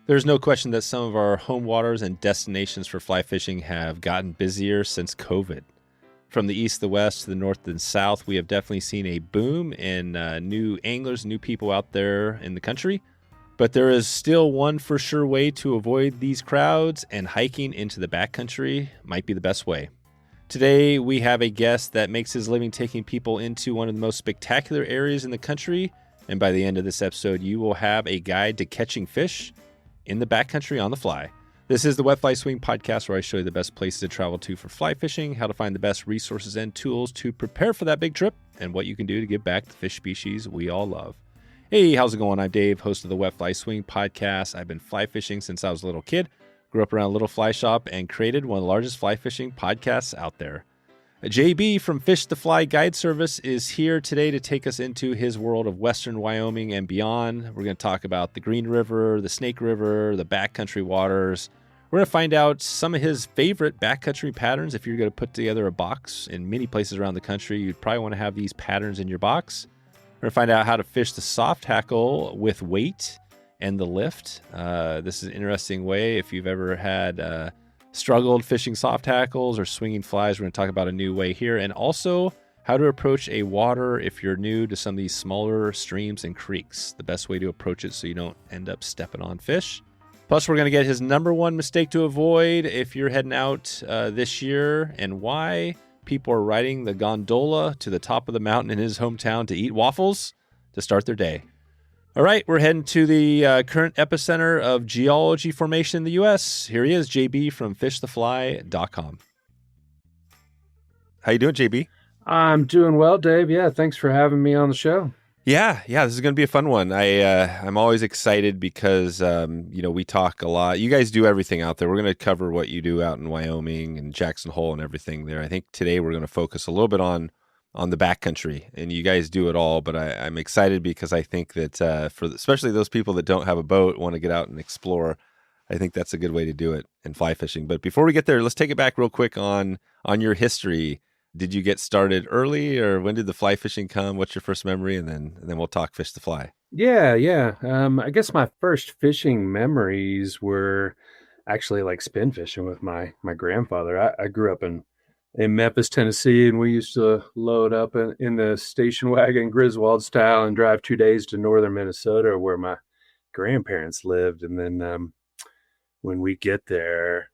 There's no question that some of our home waters and destinations for fly fishing have gotten busier since COVID. From the east, the west, to the north and south, we have definitely seen a boom in new anglers, new people out there in the country. But there is still one for sure way to avoid these crowds, and hiking into the backcountry might be the best way. Today, we have a guest that makes his living taking people into one of the most spectacular areas in the country. And by the end of this episode, you will have a guide to catching fish in the backcountry on the fly. This is the Wet Fly Swing podcast, where I show you the best places to travel to for fly fishing, how to find the best resources and tools to prepare for that big trip, and what you can do to give back the fish species we all love. Hey, how's it going? I'm Dave, host of the Wet Fly Swing podcast. I've been fly fishing since I was a little kid, grew up around a little fly shop, and created one of the largest fly fishing podcasts out there. JB from Fish to Fly Guide Service is here today to take us into his world of Western Wyoming and beyond. We're going to talk about the Green River, the Snake River, the backcountry waters. We're going to find out some of his favorite backcountry patterns. If you're going to put together a box in many places around the country, you'd probably want to have these patterns in your box. We're going to find out how to fish the soft tackle with weight and the lift. This is an interesting way. If you've ever had struggled fishing soft tackles or swinging flies, we're going to talk about a new way here. And also how to approach a water if you're new to some of these smaller streams and creeks. The best way to approach it so you don't end up stepping on fish. Plus, we're going to get his number one mistake to avoid if you're heading out this year, and why people are riding the gondola to the top of the mountain in his hometown to eat waffles to start their day. All right, we're heading to the current epicenter of geology formation in the U.S. Here he is, JB from fishthefly.com. How you doing, JB? I'm doing well, Dave. Yeah, thanks for having me on the show. Yeah, this is going to be a fun one. I'm always excited because, we talk a lot. You guys do everything out there. We're going to cover what you do out in Wyoming and Jackson Hole and everything there. I think today we're going to focus a little bit on the backcountry, and you guys do it all. But I'm excited because I think that for especially those people that don't have a boat, want to get out and explore, I think that's a good way to do it in fly fishing. But before we get there, let's take it back real quick on your history. Did you get started early, or when did the fly fishing come? What's your first memory? And then we'll talk fish to fly. Yeah. I guess my first fishing memories were actually like spin fishing with my grandfather. I grew up in Memphis, Tennessee, and we used to load up in the station wagon, Griswold style, and drive 2 days to northern Minnesota where my grandparents lived. And then when we get there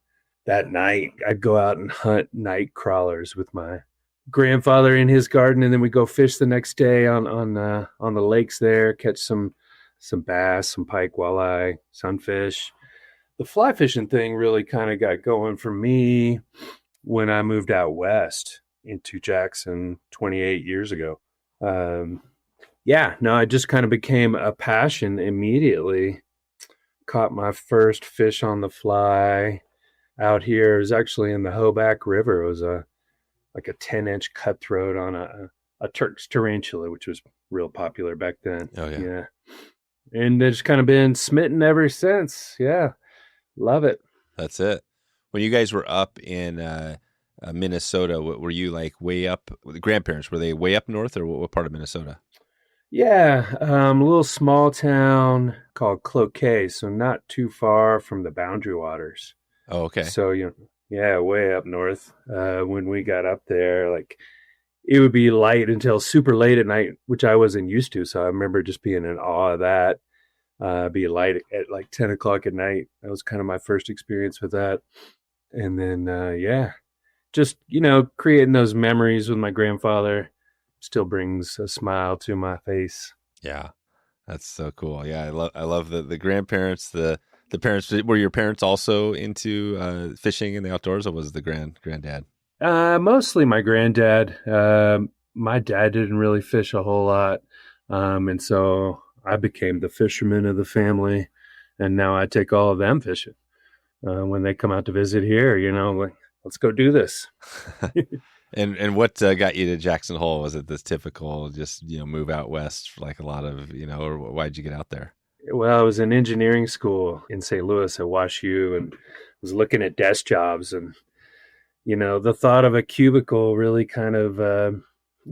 that night, I'd go out and hunt night crawlers with my grandfather in his garden, and then we go fish the next day on the lakes there, catch some bass, some pike, walleye, sunfish. The fly fishing thing really kind of got going for me when I moved out west into Jackson 28 years ago. I just kind of became a passion immediately. Caught my first fish on the fly out here. It was actually in the Hoback River. It was like a 10-inch cutthroat on a Turk's tarantula, which was real popular back then. Oh, yeah. And it's kind of been smitten ever since. Yeah. Love it. That's it. When you guys were up in Minnesota, were you like way up? The grandparents, were they way up north, or what part of Minnesota? Yeah. A little small town called Cloquet, so not too far from the Boundary Waters. Oh, okay. So, way up north. When we got up there, like, it would be light until super late at night, which I wasn't used to. So I remember just being in awe of that. Be light at like 10 o'clock at night. That was kind of my first experience with that. And then, just, creating those memories with my grandfather still brings a smile to my face. Yeah, that's so cool. Yeah, I love the grandparents, the parents. Were your parents also into fishing in the outdoors, or was the granddad? Mostly my granddad. My dad didn't really fish a whole lot. And so I became the fisherman of the family, and now I take all of them fishing. When they come out to visit here, like, let's go do this. And what got you to Jackson Hole? Was it this typical just, move out west like a lot of, or why'd you get out there? Well, I was in engineering school in St. Louis at WashU and was looking at desk jobs, and, the thought of a cubicle really kind of,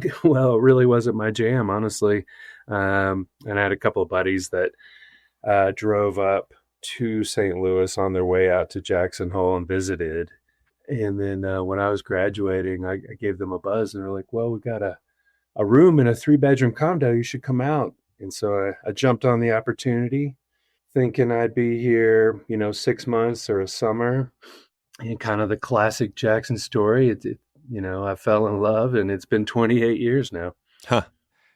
it really wasn't my jam, honestly. And I had a couple of buddies that drove up to St. Louis on their way out to Jackson Hole and visited. And then when I was graduating, I gave them a buzz and they're like, well, we got a room in a 3-bedroom condo. You should come out. And so I jumped on the opportunity thinking I'd be here, 6 months or a summer. And kind of the classic Jackson story. I fell in love and it's been 28 years now. Huh.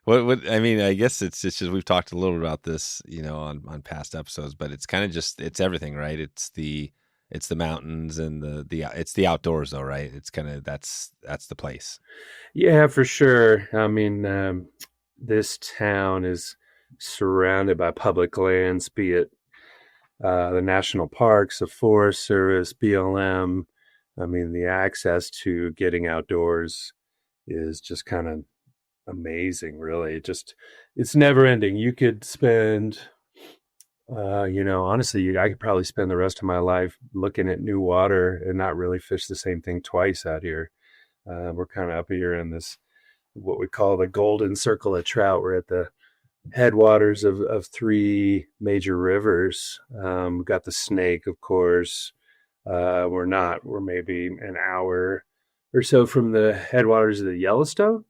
What I mean, I guess it's just we've talked a little about this, on past episodes, but it's kind of just it's everything, right? It's the mountains and it's the outdoors though, right? It's kind of that's the place. Yeah, for sure. I mean, this town is surrounded by public lands, be it the national parks, the Forest Service, BLM. I mean, the access to getting outdoors is just kind of amazing, really. It's never ending. You could spend, honestly, I could probably spend the rest of my life looking at new water and not really fish the same thing twice out here. We're kind of up here in this, what we call the golden circle of trout. We're at the headwaters of 3 major rivers. We've got the Snake, of course. We're maybe an hour or so from the headwaters of the Yellowstone,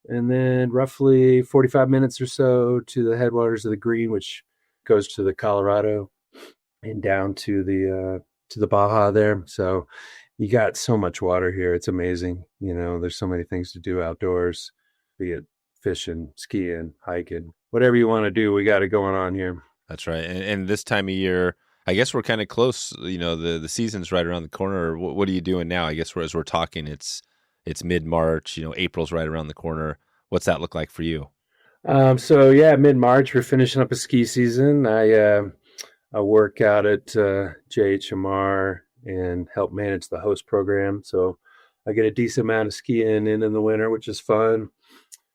and then roughly 45 minutes or so to the headwaters of the Green, which goes to the Colorado and down to the Baja there. So you got so much water here. It's amazing. There's so many things to do outdoors, be it fishing, skiing, hiking, whatever you want to do. We got it going on here. That's right. And this time of year, I guess we're kind of close. The season's right around the corner. What are you doing now? I guess as we're talking, it's mid-March. April's right around the corner. What's that look like for you? So yeah, mid-March, we're finishing up a ski season. I work out at JHMR and help manage the host program. So I get a decent amount of skiing in the winter, which is fun.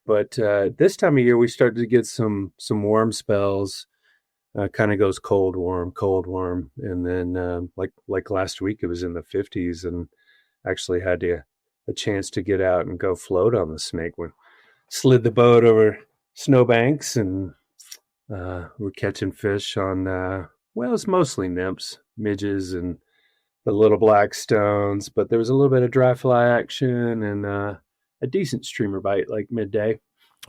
But this time of year, we started to get some warm spells. Kind of goes cold, warm. And then like last week, it was in the 50s and actually had a chance to get out and go float on the Snake. We slid the boat over snowbanks and we're catching fish on, it's mostly nymphs, midges, and the little black stones. But there was a little bit of dry fly action and a decent streamer bite like midday.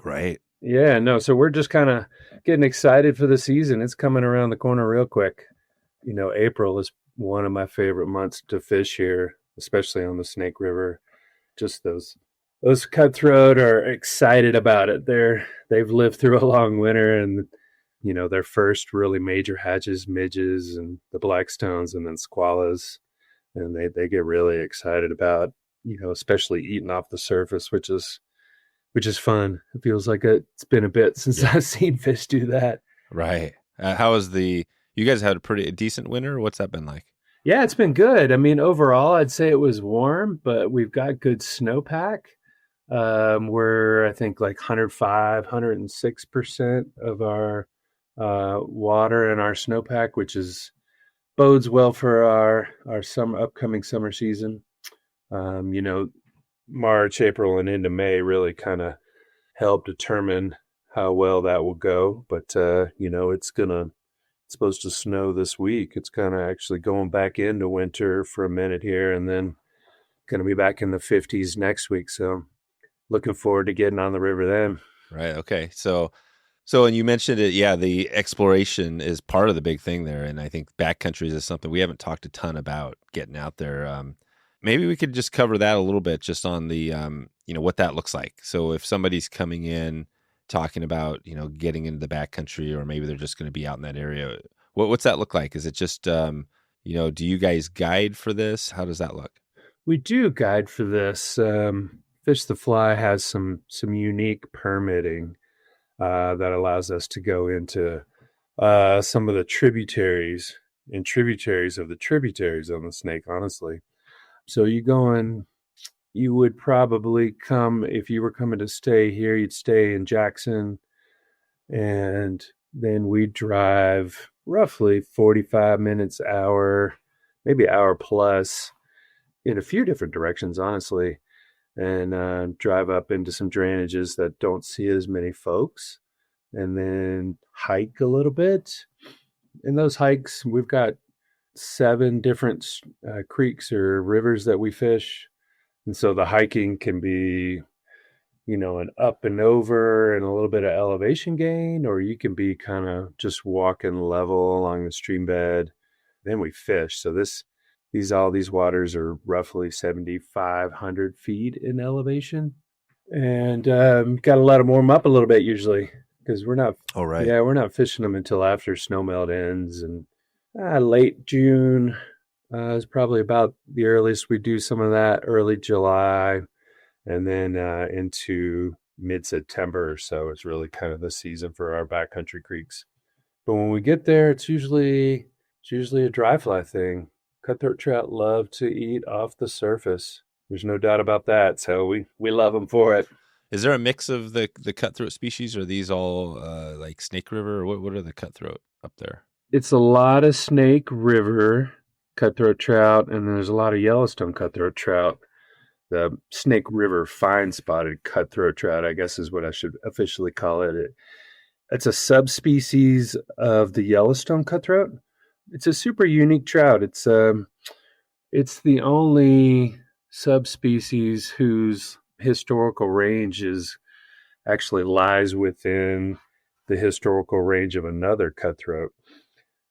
Right. Yeah, no. So we're just kind of getting excited for the season. It's coming around the corner real quick. April is one of my favorite months to fish here, especially on the Snake River. Just those cutthroat are excited about it. They've lived through a long winter and their first really major hatches, midges and the blackstones and then squallas. And they get really excited about, especially eating off the surface, which is fun. It feels like it's been a bit since I've seen fish do that. Right. How is you guys had a decent winter? What's that been like? Yeah, it's been good. I mean, overall, I'd say it was warm, but we've got good snowpack. We're, I think, like 105, 106% of our water in our snowpack, which bodes well for our upcoming summer season. March, April, and into May really kind of help determine how well that will go. But, it's supposed to snow this week. It's kind of actually going back into winter for a minute here and then going to be back in the 50s next week. So looking forward to getting on the river then. Right. Okay. So, and you mentioned it. Yeah. The exploration is part of the big thing there. And I think backcountry is something we haven't talked a ton about getting out there. Maybe we could just cover that a little bit just on the, what that looks like. So if somebody's coming in talking about, getting into the backcountry, or maybe they're just going to be out in that area, what's that look like? Is it just, do you guys guide for this? How does that look? We do guide for this. Fish the Fly has some unique permitting that allows us to go into some of the tributaries of the tributaries on the Snake, honestly. So you would probably come, if you were coming to stay here, you'd stay in Jackson, and then we'd drive roughly 45 minutes, hour, maybe hour plus in a few different directions, honestly, and drive up into some drainages that don't see as many folks, and then hike a little bit, in those hikes, we've got 7 different creeks or rivers that we fish. And so the hiking can be, an up and over and a little bit of elevation gain, or you can be kind of just walking level along the stream bed. Then we fish. So all these waters are roughly 7,500 feet in elevation, and got to let them warm up a little bit usually because Oh, right. yeah, we're not fishing them until after snowmelt ends, and late June is probably about the earliest we do some of that. Early July, and then into mid-September or so is really kind of the season for our backcountry creeks. But when we get there, it's usually a dry fly thing. Cutthroat trout love to eat off the surface. There's no doubt about that. So we love them for it. Is there a mix of the cutthroat species, or are these all like Snake River, or what are the cutthroat up there? It's a lot of Snake River cutthroat trout, and there's a lot of Yellowstone cutthroat trout. The Snake River fine spotted cutthroat trout, I guess, is what I should officially call it. It's a subspecies of the Yellowstone cutthroat. It's a super unique trout. It's the only subspecies whose historical range actually lies within the historical range of another cutthroat.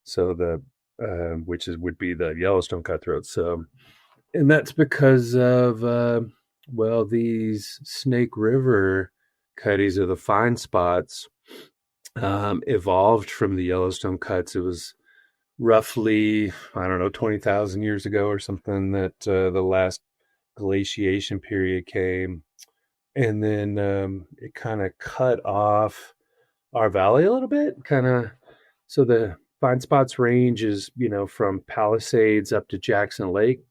So would be the Yellowstone cutthroat. So, and that's because of these Snake River cutties, or the fine spots, evolved from the Yellowstone cuts. It was roughly, I don't know, 20,000 years ago or something that the last glaciation period came. And then it kind of cut off our valley a little bit, so the fine spots range is, from Palisades up to Jackson Lake,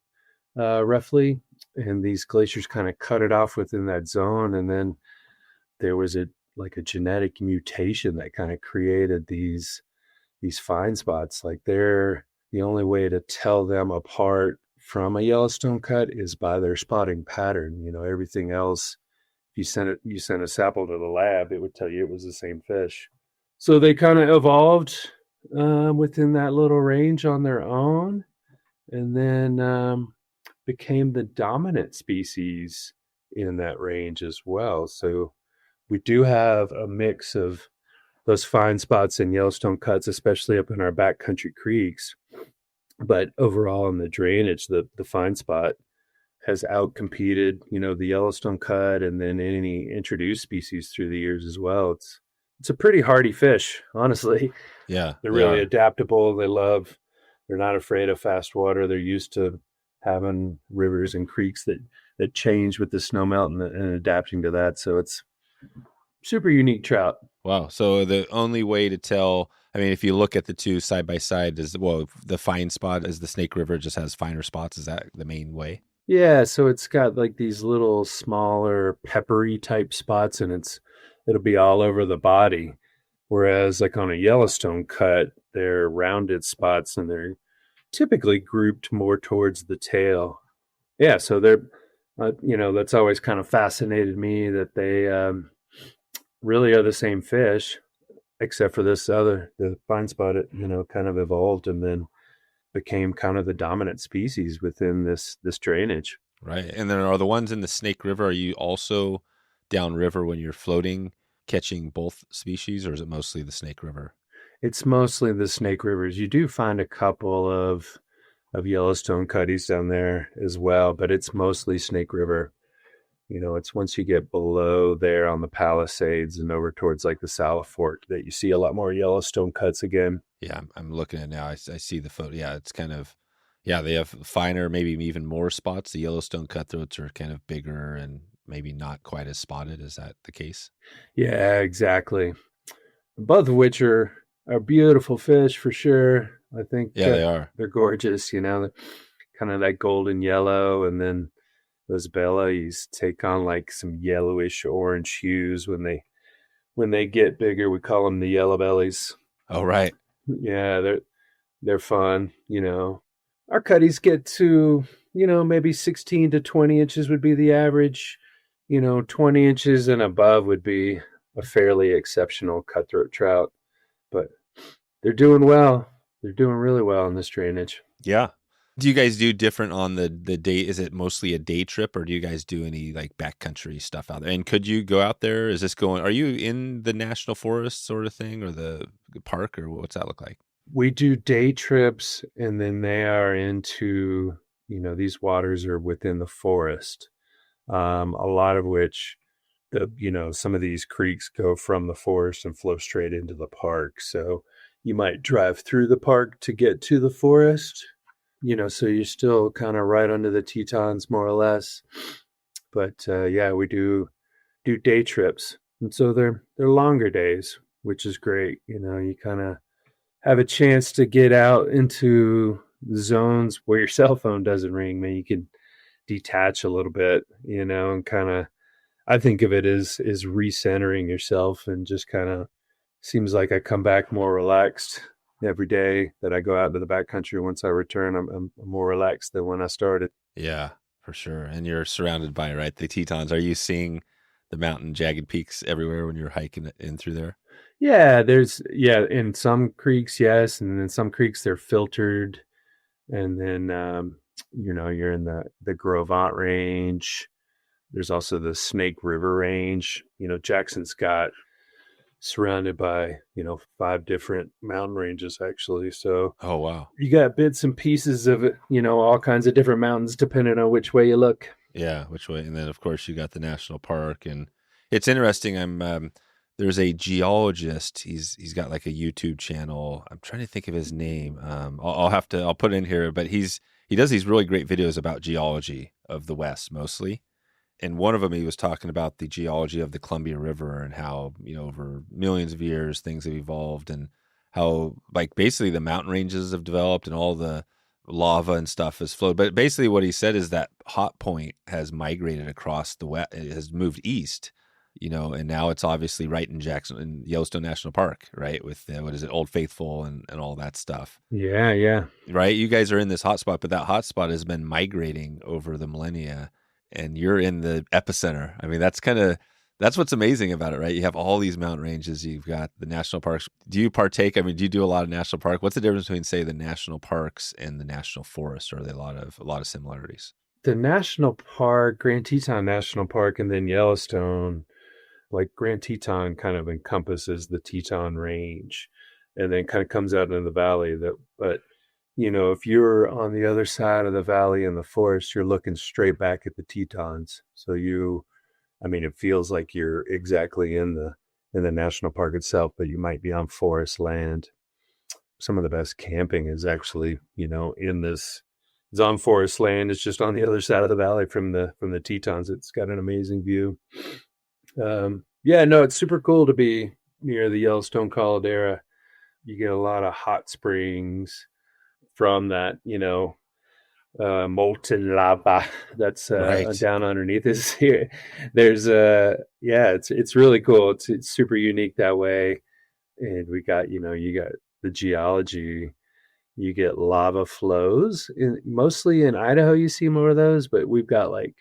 roughly. And these glaciers kind of cut it off within that zone. And then there was a genetic mutation that kind of created these fine spots. Like, they're the only way to tell them apart from a Yellowstone cut is by their spotting pattern. Everything else, if you sent a sample to the lab, it would tell you it was the same fish. So they kind of evolved within that little range on their own, and then became the dominant species in that range as well. So we do have a mix of those fine spots in Yellowstone cuts, especially up in our backcountry creeks. But overall in the drainage, the fine spot has outcompeted, the Yellowstone cut and then any introduced species through the years as well. It's a pretty hardy fish, honestly. Yeah, They're really adaptable. They're not afraid of fast water. They're used to having rivers and creeks that change with the snowmelt and adapting to that. So it's super unique trout. Wow. So the only way to tell, I mean, if you look at the two side by side, the fine spot is the Snake River just has finer spots. Is that the main way? Yeah, so it's got like these little smaller peppery type spots, and it'll be all over the body. Whereas like on a Yellowstone cut, they're rounded spots, and they're typically grouped more towards the tail. Yeah, so they're, that's always kind of fascinated me that they really are the same fish, except for the fine spot, kind of evolved and then became kind of the dominant species within this drainage. Right. And then are the ones in the Snake River, are you also downriver when you're floating catching both species, or is it mostly the Snake River? It's mostly the Snake Rivers. You do find a couple of Yellowstone cutties down there as well, but it's mostly Snake River. It's once you get below there on the Palisades and over towards like the South Fork that you see a lot more Yellowstone cuts again. Yeah, I'm looking at it now. I see the photo. Yeah, it's kind of, they have finer, maybe even more spots. The Yellowstone cutthroats are kind of bigger and maybe not quite as spotted. Is that the case? Yeah, exactly. Both of which are beautiful fish for sure. I think they are. They're gorgeous, they're kind of that golden yellow, and then those bellies take on like some yellowish orange hues when they get bigger. We call them the yellow bellies. Oh, right. Yeah, they're fun. Our cutties get to, maybe 16 to 20 inches would be the average. 20 inches and above would be a fairly exceptional cutthroat trout. But they're doing well. they're doing really well in this drainage. Yeah. Do you guys do different on the day? Is it mostly a day trip, or do you guys do any like backcountry stuff out there? And could you go out there? Is this going? Are you in the national forest sort of thing, or the park, or what's that look like? We do day trips, and then they are into, these waters are within the forest, a lot of which some of these creeks go from the forest and flow straight into the park. So you might drive through the park to get to the forest, so you're still kind of right under the Tetons more or less. But yeah, we do day trips, and so they're longer days, which is great. You kind of have a chance to get out into zones where your cell phone doesn't ring. Man, you can detach a little bit, and kind of, I think of it as recentering yourself, and just kind of seems like I come back more relaxed every day that I go out to the backcountry. Once I return, I'm more relaxed than when I started. Yeah, for sure. And you're surrounded by, right, the Tetons. Are you seeing the mountain jagged peaks everywhere when you're hiking in through there? Yeah, in some creeks, yes, and in some creeks they're filtered, and then you're in the Gros Ventre range. There's also the Snake River range. Jackson's got surrounded by 5 different mountain ranges actually. So Oh, wow. you got bits and pieces of it, all kinds of different mountains depending on which way you look. Yeah, which way? And then of course you got the national park, and it's interesting. There's a geologist. He's got like a YouTube channel. I'm trying to think of his name. I'll put it in here, but he does these really great videos about geology of the West mostly. And one of them, he was talking about the geology of the Columbia River and how, over millions of years, things have evolved, and how, like, basically the mountain ranges have developed and all the lava and stuff has flowed. But basically what he said is that hot point has migrated across the west, it has moved east, and now it's obviously right in Yellowstone National Park, right? With, what is it, Old Faithful and all that stuff. Yeah. Right? You guys are in this hot spot, but that hot spot has been migrating over the millennia, and you're in the epicenter. I mean, that's what's amazing about it, right? You have all these mountain ranges. You've got the national parks. Do you partake? I mean, do you do a lot of national park? What's the difference between, say, the national parks and the national forest? Or are there a lot of similarities? The national park, Grand Teton National Park, and then Yellowstone, like Grand Teton kind of encompasses the Teton Range, and then kind of comes out into the valley. But if you're on the other side of the valley in the forest, you're looking straight back at the Tetons. So it feels like you're exactly in the national park itself, but you might be on forest land. Some of the best camping is actually, it's on forest land. It's just on the other side of the valley from the Tetons. It's got an amazing view. It's super cool to be near the Yellowstone Caldera. You get a lot of hot springs from that, molten lava that's Right. down underneath us here. There's it's really cool. It's super unique that way. And we got, you got the geology. You get lava flows. Mostly in Idaho, you see more of those, but we've got like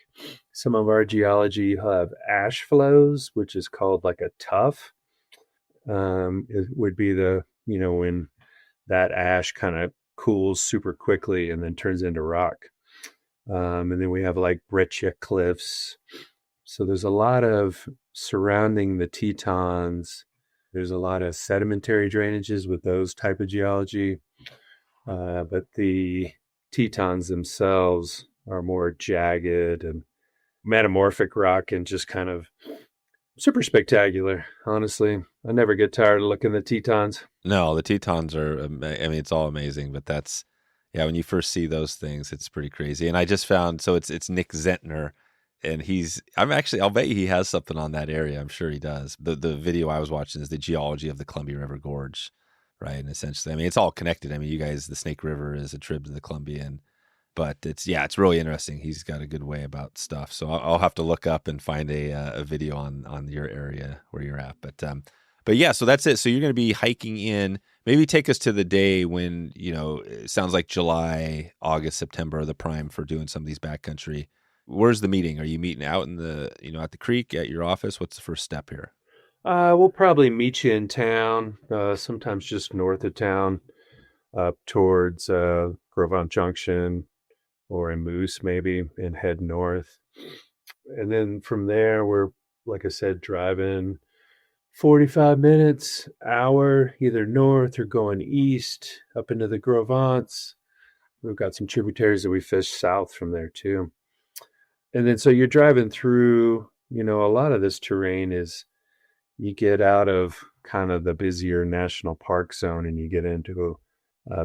some of our geology have ash flows, which is called like a tuff. It would be when that ash kind of cools super quickly and then turns into rock. And then we have like breccia cliffs. So there's a lot of surrounding the Tetons. There's a lot of sedimentary drainages with those type of geology. But the Tetons themselves are more jagged and metamorphic rock and just kind of super spectacular. Honestly, I never get tired of looking at the Tetons. No, the Tetons are, I mean, it's all amazing, but yeah, when you first see those things, it's pretty crazy. And I just found, so it's Nick Zentner, and I'll bet you he has something on that area. I'm sure he does. The video I was watching is the geology of the Columbia River Gorge, right? And essentially, I mean, it's all connected. I mean, you guys, the Snake River is a tributary to the Columbia, but it's really interesting. He's got a good way about stuff. So I'll have to look up and find a video on your area where you're at. But yeah, so that's it. So you're going to be hiking in. Maybe take us to the day when, it sounds like July, August, September are the prime for doing some of these backcountry. Where's the meeting? Are you meeting out in at the creek at your office? What's the first step here? We'll probably meet you in town, sometimes just north of town. up towards Grovant Junction or in Moose maybe and head north. And then from there, we're, like I said, driving 45 minutes, hour, either north or going east up into the Grovants. We've got some tributaries that we fish south from there too. And then so you're driving through, a lot of this terrain is you get out of kind of the busier national park zone and you get into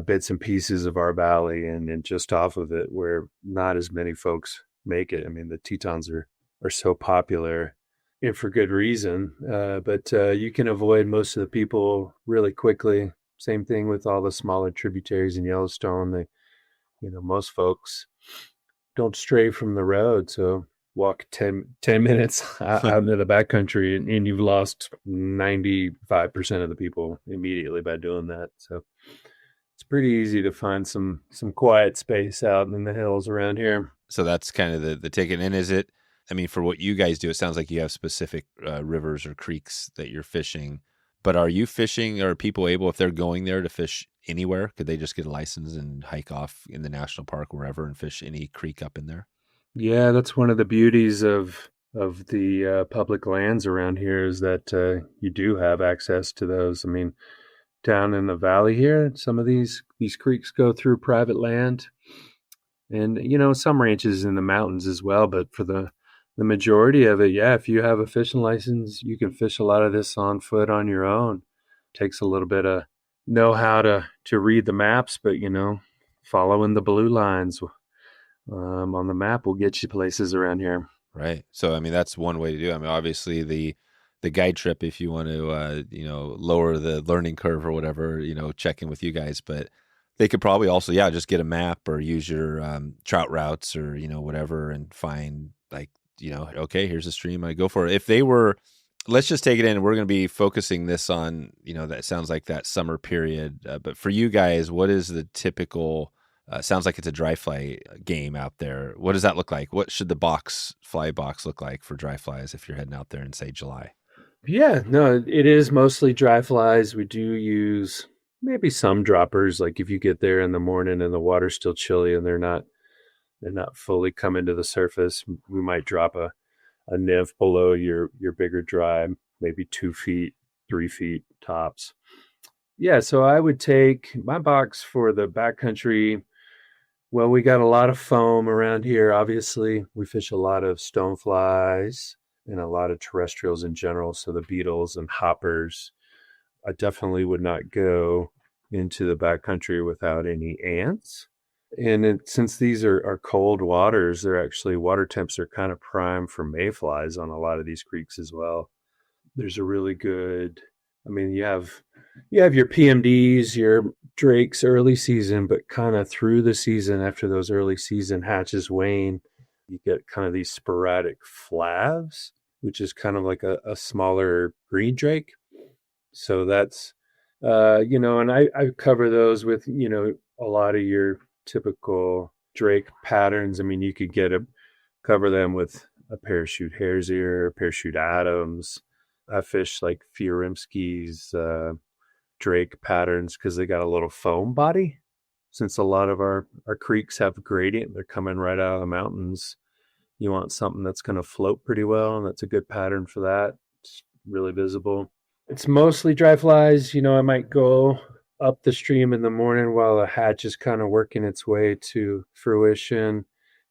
bits and pieces of our valley and just off of it where not as many folks make it. I mean, the Tetons are so popular and for good reason, but you can avoid most of the people really quickly. Same thing with all the smaller tributaries in Yellowstone. Most folks don't stray from the road. So walk 10 minutes out into the backcountry and you've lost 95% of the people immediately by doing that. So it's pretty easy to find some quiet space out in the hills around here. So that's kind of the ticket. And is it, I mean, for what you guys do, it sounds like you have specific rivers or creeks that you're fishing. But are you fishing, or are people able, if they're going there, to fish anywhere? Could they just get a license and hike off in the national park wherever and fish any creek up in there? Yeah, that's one of the beauties of the public lands around here is that you do have access to those. I mean, down in the valley here, some of these creeks go through private land, and some ranches in the mountains as well. But for the majority of it, yeah, if you have a fishing license, you can fish a lot of this on foot on your own. Takes a little bit of know how to read the maps, but following the blue lines on the map will get you places around here. Right. So I mean, that's one way to do it. I mean, obviously the guide trip, if you want to lower the learning curve or whatever, check in with you guys, but they could probably also just get a map or use your trout routes or whatever and find like okay, here's a stream, I go for it. If they were, let's just take it in, we're going to be focusing this on that sounds like that summer period, but for you guys, what is the typical sounds like it's a dry fly game out there. What does that look like? What should the fly box look like for dry flies if you're heading out there in, say, July? Yeah, no, it is mostly dry flies. We do use maybe some droppers, like if you get there in the morning and the water's still chilly and they're not fully coming to the surface, we might drop a nymph below your bigger dry, maybe 2 feet, 3 feet tops. Yeah, so I would take my box for the backcountry. Well, we got a lot of foam around here. Obviously, we fish a lot of stoneflies and a lot of terrestrials in general. So the beetles and hoppers. I definitely would not go into the backcountry without any ants. And since these are cold waters, they're actually, water temps are kind of prime for mayflies on a lot of these creeks as well. There's a really good, I mean, you have your PMDs, your drakes early season, but kind of through the season, after those early season hatches wane, you get kind of these sporadic flavs, which is kind of like a smaller green drake. So that's, and I cover those with, a lot of your typical drake patterns. I mean, you could cover them with a parachute hare's ear, parachute Adams. I fish like Fiorimsky's drake patterns because they got a little foam body. Since a lot of our creeks have gradient, they're coming right out of the mountains. You want something that's going to float pretty well, and that's a good pattern for that. It's really visible. It's mostly dry flies. I might go up the stream in the morning while the hatch is kind of working its way to fruition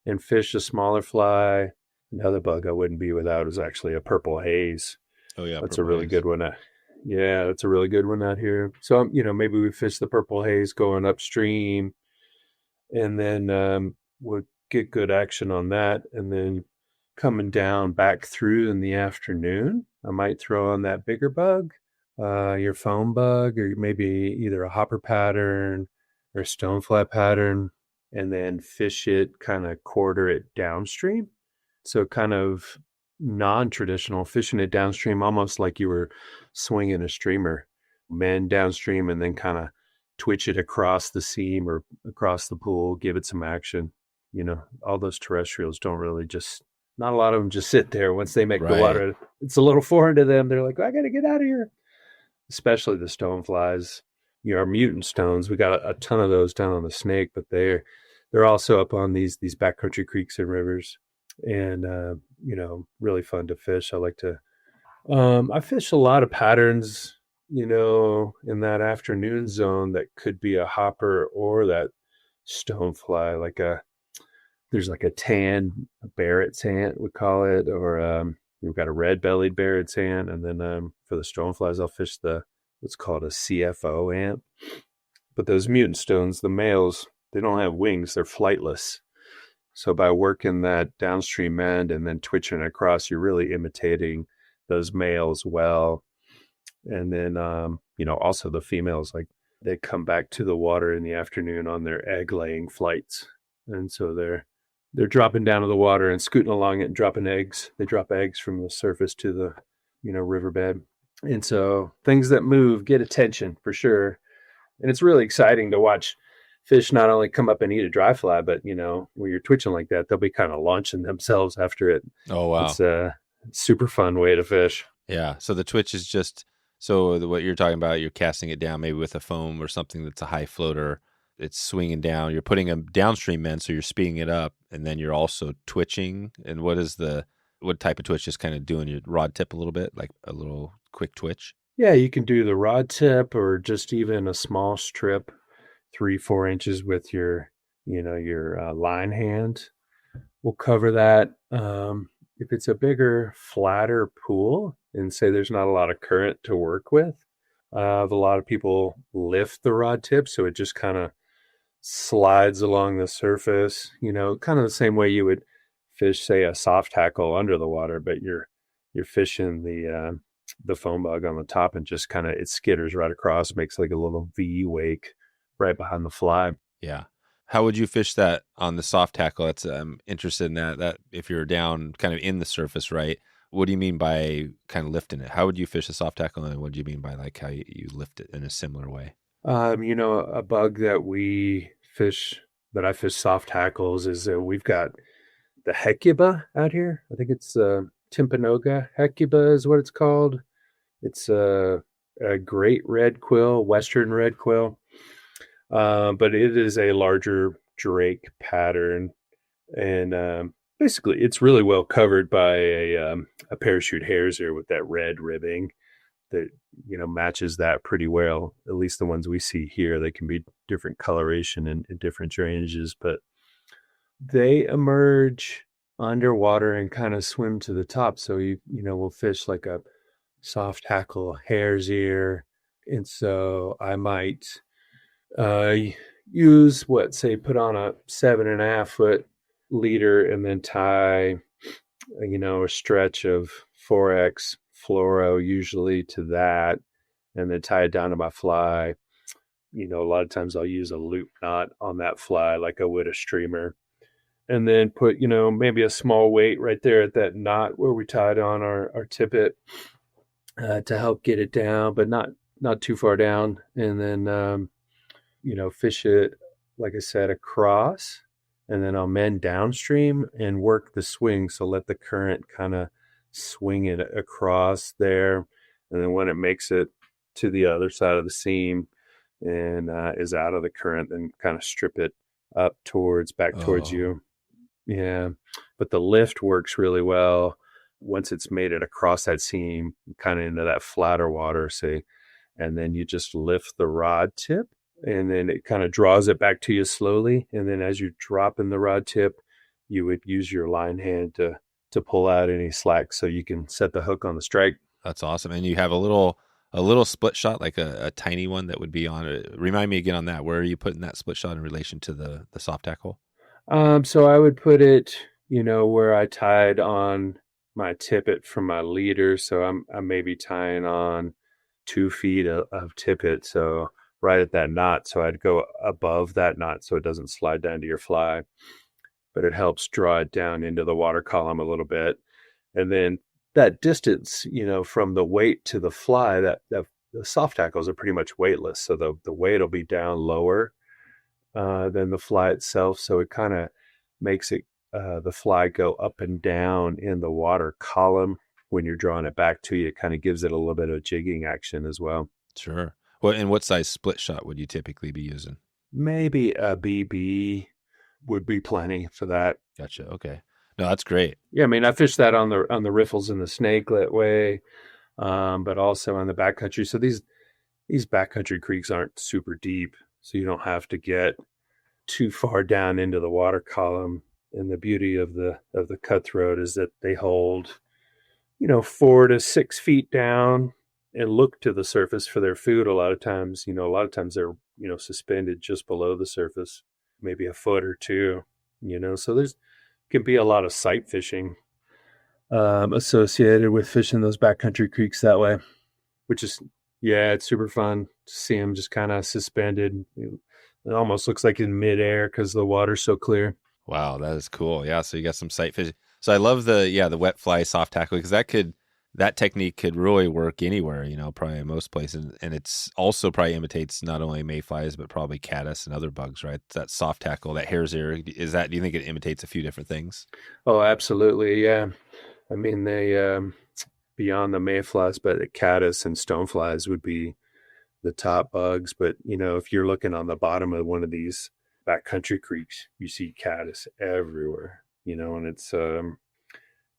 and fish a smaller fly. Another bug I wouldn't be without is actually a purple haze. Oh yeah, that's a really good one. Yeah, that's a really good one out here. So maybe we fish the purple haze going upstream, and then we'll get good action on that. And then coming down back through in the afternoon, I might throw on that bigger bug, your foam bug, or maybe either a hopper pattern or a stonefly pattern, and then fish it, kind of quarter it downstream. So kind of non-traditional, fishing it downstream, almost like you were swinging a streamer, mend downstream and then kind of twitch it across the seam or across the pool, give it some action. All those terrestrials don't really not a lot of them just sit there once they make the water. It's a little foreign to them. They're like, I got to get out of here. Especially the stoneflies. our mutant stones. We got a ton of those down on the Snake, but they're also up on these backcountry creeks and rivers, and really fun to fish. I like to I fish a lot of patterns, in that afternoon zone that could be a hopper or that stonefly, there's like a tan a Barrett's ant, we call it, or we've got a red-bellied Barrett's ant, and then for the stoneflies, I'll fish the what's called a CFO ant. But those mutant stones, the males, they don't have wings; they're flightless. So by working that downstream end and then twitching across, you're really imitating those males well. And then, also the females, like they come back to the water in the afternoon on their egg laying flights. And so they're dropping down to the water and scooting along it and dropping eggs. They drop eggs from the surface to the, riverbed. And so things that move get attention for sure. And it's really exciting to watch fish not only come up and eat a dry fly, but, when you're twitching like that, they'll be kind of launching themselves after it. Oh, wow. It's a super fun way to fish. Yeah. So the twitch is just, what you're talking about, you're casting it down maybe with a foam or something that's a high floater. It's swinging down. You're putting a downstream in, so you're speeding it up, and then you're also twitching. And what type of twitch? Just kind of doing your rod tip a little bit, like a little quick twitch? Yeah, you can do the rod tip or just even a small strip, 3-4 inches with your line hand. We'll cover that. If it's a bigger, flatter pool and say there's not a lot of current to work with, a lot of people lift the rod tip so it just kind of slides along the surface, kind of the same way you would fish, say, a soft tackle under the water, but you're fishing the foam bug on the top and just kind of it skitters right across, makes like a little V wake right behind the fly. Yeah. How would you fish that on the soft tackle? That's I'm interested in that if you're down kind of in the surface, right? What do you mean by kind of lifting it? How would you fish a soft tackle, and what do you mean by like how you lift it in a similar way? A bug that I fish soft tackles is we've got the Hecuba out here. I think it's Timpanogos Hecuba is what it's called. It's a great red quill, Western red quill. But it is a larger drake pattern, and basically it's really well covered by a parachute hare's-ear with that red ribbing that matches that pretty well. At least the ones we see here, they can be different coloration and different drainages, but they emerge underwater and kind of swim to the top. So we'll fish like a soft tackle hare's-ear, and so I might use put on a 7.5 foot leader and then tie a stretch of 4X fluoro usually to that, and then tie it down to my fly. A lot of times I'll use a loop knot on that fly like I would a streamer, and then put maybe a small weight right there at that knot where we tied on our tippet to help get it down, but not too far down, and then fish it, like I said, across, and then I'll mend downstream and work the swing. So let the current kind of swing it across there. And then when it makes it to the other side of the seam and is out of the current, then kind of strip it up back towards you. Yeah. But the lift works really well once it's made it across that seam, kind of into that flatter water, say, and then you just lift the rod tip, and then it kind of draws it back to you slowly. And then as you're dropping the rod tip, you would use your line hand to pull out any slack so you can set the hook on the strike. That's awesome. And you have a little split shot, like a tiny one that would be on it. Remind me again on that. Where are you putting that split shot in relation to the soft tackle? So I would put it, where I tied on my tippet from my leader. So I'm maybe tying on 2 feet of tippet. So right at that knot. So I'd go above that knot so it doesn't slide down to your fly, but it helps draw it down into the water column a little bit. And then that distance, from the weight to the fly, that the soft tackles are pretty much weightless. So the weight will be down lower than the fly itself. So it kind of makes it the fly go up and down in the water column when you're drawing it back to you. It kind of gives it a little bit of jigging action as well. Sure. What size split shot would you typically be using? Maybe a BB would be plenty for that. Gotcha. Okay. No, that's great. Yeah, I mean, I fished that on the riffles in the snakelet way, but also on the backcountry. So these backcountry creeks aren't super deep, so you don't have to get too far down into the water column. And the beauty of the cutthroat is that they hold, 4 to 6 feet down and look to the surface for their food. A lot of times they're suspended just below the surface, maybe a foot or two. So there's can be a lot of sight fishing associated with fishing those backcountry creeks that way, which is, yeah, it's super fun to see them just kind of suspended. It almost looks like in midair because the water's so clear. Wow, that is cool. Yeah, so you got some sight fishing. So I love the wet fly soft tackle because that technique could really work anywhere, probably in most places. And it's also probably imitates not only mayflies, but probably caddis and other bugs, right? That soft tackle, that hare's ear, do you think it imitates a few different things? Oh, absolutely. Yeah. I mean, they, beyond the mayflies, but the caddis and stoneflies would be the top bugs. But, if you're looking on the bottom of one of these backcountry creeks, you see caddis everywhere, and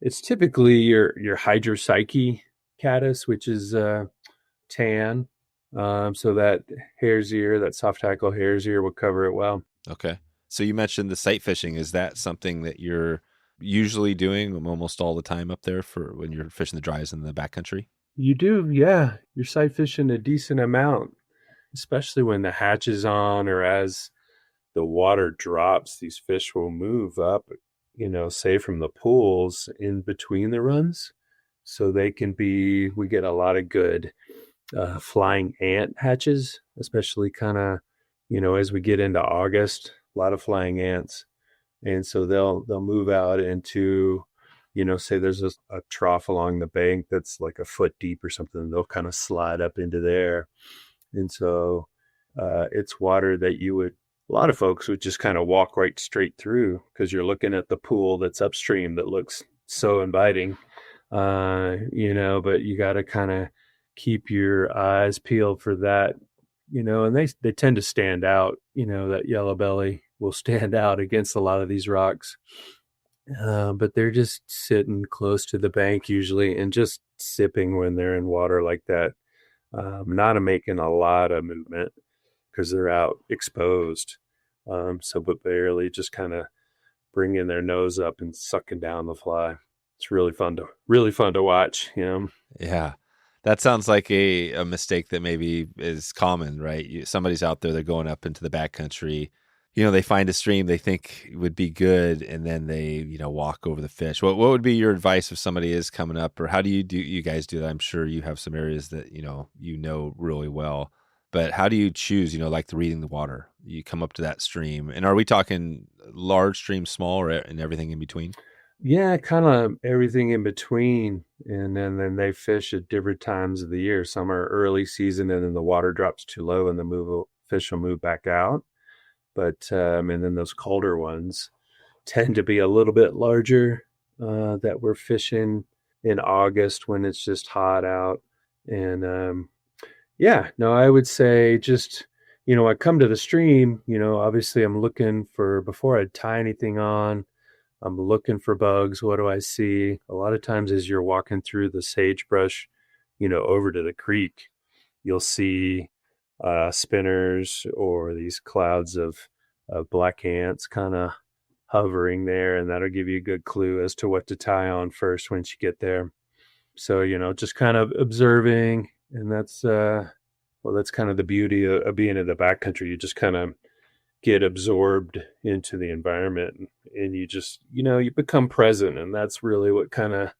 it's typically your hydropsyche caddis, which is tan. So that hare's ear, that soft tackle hare's ear would cover it well. Okay. So you mentioned the sight fishing. Is that something that you're usually doing almost all the time up there for when you're fishing the dries in the backcountry? You do, yeah. You're sight fishing a decent amount, especially when the hatch is on or as the water drops. These fish will move up, say from the pools in between the runs. So we get a lot of good flying ant hatches, especially kind of, as we get into August, a lot of flying ants. And so they'll move out into, say there's a trough along the bank that's like a foot deep or something. They'll kind of slide up into there. And so it's water that a lot of folks would just kind of walk right straight through because you're looking at the pool that's upstream that looks so inviting, but you got to kind of keep your eyes peeled for that, and they tend to stand out, that yellow belly will stand out against a lot of these rocks. But they're just sitting close to the bank usually and just sipping when they're in water like that, not making a lot of movement because they're out exposed. But barely just kind of bringing their nose up and sucking down the fly. It's really fun to watch. Yeah. That sounds like a mistake that maybe is common, right? Somebody's out there, they're going up into the backcountry, they find a stream they think would be good, and then they, walk over the fish. What would be your advice if somebody is coming up, or how do you guys do that? I'm sure you have some areas that, really well, but how do you choose, like the reading the water? You come up to that stream, and are we talking large stream, small, and everything in between? Yeah, kind of everything in between. And then they fish at different times of the year. Some are early season and then the water drops too low and the fish will move back out. But, and then those colder ones tend to be a little bit larger that we're fishing in August when it's just hot out. And I would say just, I come to the stream, obviously I'm looking before I tie anything on, I'm looking for bugs. What do I see? A lot of times as you're walking through the sagebrush, over to the creek, you'll see spinners or these clouds of black ants kind of hovering there. And that'll give you a good clue as to what to tie on first once you get there. So, just kind of observing. And that's kind of the beauty of being in the backcountry. You just kind of get absorbed into the environment and you just, you become present. And that's really what kind of,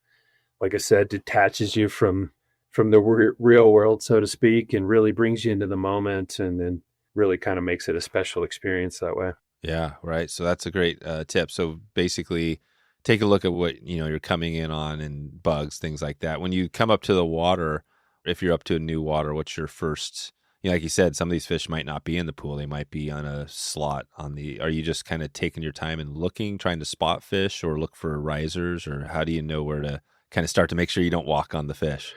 like I said, detaches you from the real world, so to speak, and really brings you into the moment and then really kind of makes it a special experience that way. Yeah, right. So that's a great tip. So basically take a look at what, you're coming in on and bugs, things like that. When you come up to the water, if you're up to a new water, what's your first, like you said, some of these fish might not be in the pool. They might be on a slot are you just kind of taking your time and looking, trying to spot fish or look for risers, or how do you know where to kind of start to make sure you don't walk on the fish?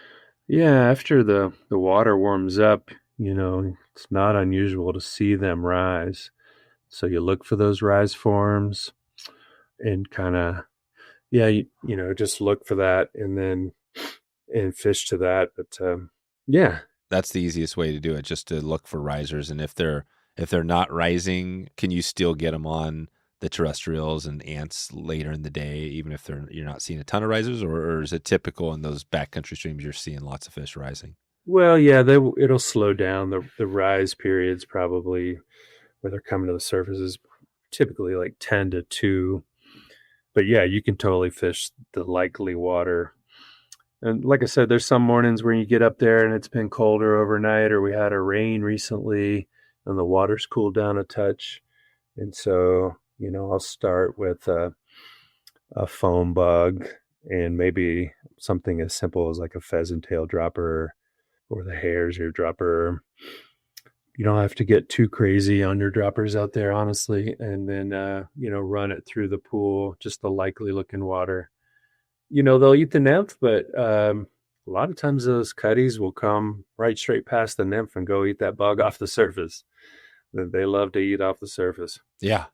Yeah, after the water warms up, it's not unusual to see them rise. So you look for those rise forms and kind of, yeah, just look for that and fish to that. But yeah. That's the easiest way to do it, just to look for risers. And if they're not rising, can you still get them on the terrestrials and ants later in the day, even if you're not seeing a ton of risers, or is it typical in those backcountry streams you're seeing lots of fish rising? Well, yeah, it'll slow down. The rise periods probably where they're coming to the surface is typically like 10 to 2. But yeah, you can totally fish the likely water. And like I said, there's some mornings where you get up there and it's been colder overnight, or we had a rain recently and the water's cooled down a touch. And so, I'll start with a foam bug and maybe something as simple as like a pheasant tail dropper or the hare's ear dropper. You don't have to get too crazy on your droppers out there, honestly. And then, run it through the pool, just the likely looking water. They'll eat the nymph, but a lot of times those cutties will come right straight past the nymph and go eat that bug off the surface. They love to eat off the surface. Yeah.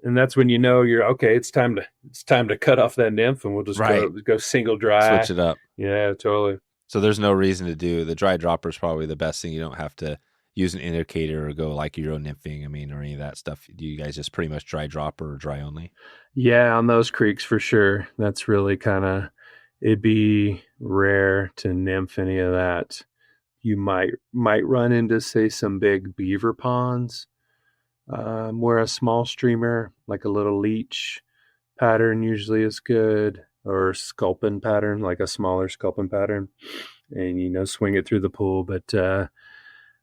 And that's when you're okay. It's time to cut off that nymph, and we'll just go single dry. Switch it up. Yeah, totally. So there's no reason to do the dry dropper is probably the best thing. You don't have to use an indicator or go like Euro nymphing, or any of that stuff. Do you guys just pretty much dry dropper or dry only? Yeah, on those creeks for sure. That's really it'd be rare to nymph any of that. You might run into, say, some big beaver ponds, where a small streamer, like a little leech pattern usually is good, or sculpin pattern, like a smaller sculpin pattern, and, swing it through the pool. But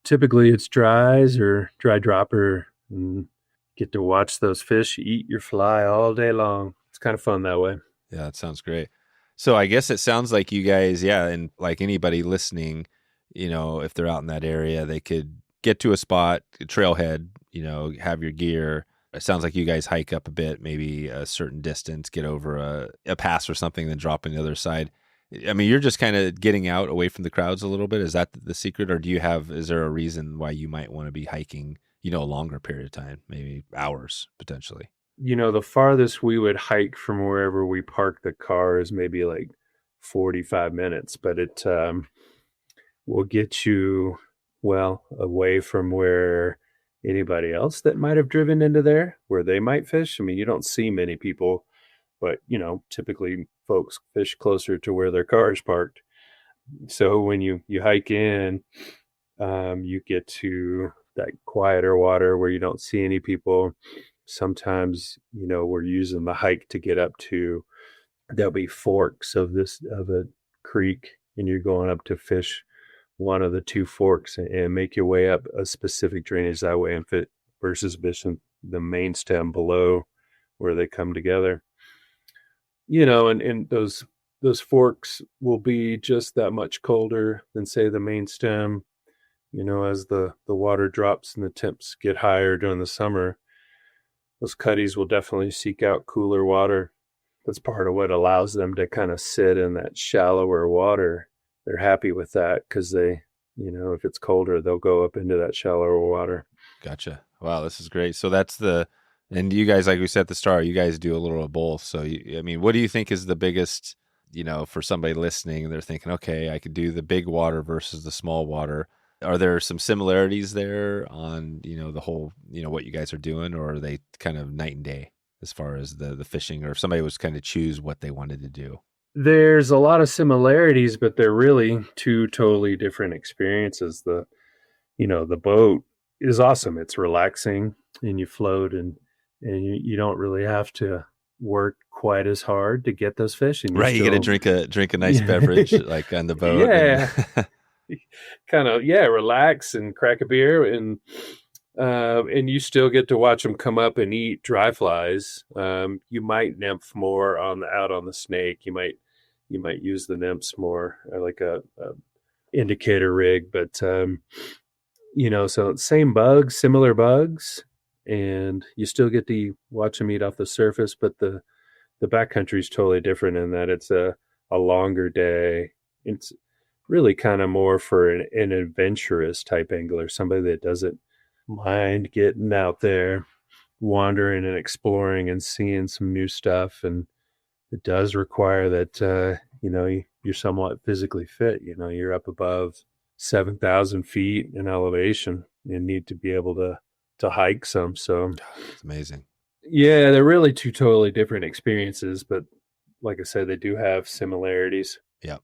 typically it's dries or dry dropper, and get to watch those fish eat your fly all day long. It's kind of fun that way. Yeah, that sounds great. So I guess it sounds like you guys, yeah, and like anybody listening, if they're out in that area, they could get to a spot, a trailhead, have your gear. It sounds like you guys hike up a bit, maybe a certain distance, get over a pass or something, then drop on the other side. I mean, you're just kind of getting out away from the crowds a little bit. Is that the secret? Or is there a reason why you might want to be hiking, a longer period of time, maybe hours potentially? The farthest we would hike from wherever we park the car is maybe like 45 minutes, but it will get you well away from where anybody else that might have driven into there, where they might fish. I mean, you don't see many people, but typically folks fish closer to where their car is parked. So when you hike in, you get to that quieter water where you don't see any people. Sometimes, we're using the hike to get up to, there'll be forks of a creek, and you're going up to fish one of the two forks and make your way up a specific drainage that way, and fit versus fishing the main stem below where they come together. And those forks will be just that much colder than, say, the main stem. As the water drops and the temps get higher during the summer, those cutties will definitely seek out cooler water. That's part of what allows them to kind of sit in that shallower water. They're happy with that because they, if it's colder, they'll go up into that shallower water. Gotcha. Wow, this is great. So and you guys, like we said at the start, you guys do a little of both. So, what do you think is the biggest, for somebody listening, they're thinking, okay, I could do the big water versus the small water. Are there some similarities there on, the whole, what you guys are doing, or are they kind of night and day as far as the fishing, or if somebody was kind of choose what they wanted to do? There's a lot of similarities, but they're really two totally different experiences. The boat is awesome. It's relaxing, and you float, and you don't really have to work quite as hard to get those fish. And right. You got to drink a nice beverage like on the boat. Yeah. Kind of, relax and crack a beer, and you still get to watch them come up and eat dry flies. You might nymph more out on the snake. You might use the nymphs more, like a indicator rig, but so same bugs, similar bugs, and you still get to watch them eat off the surface. But the backcountry is totally different in that it's a longer day. really kind of more for an adventurous type angler, somebody that doesn't mind getting out there, wandering and exploring and seeing some new stuff. And it does require that, you're somewhat physically fit. You're up above 7,000 feet in elevation and need to be able to hike some. So It's amazing. yeah, they're really two totally different experiences, but like I said, they do have similarities. Yeah.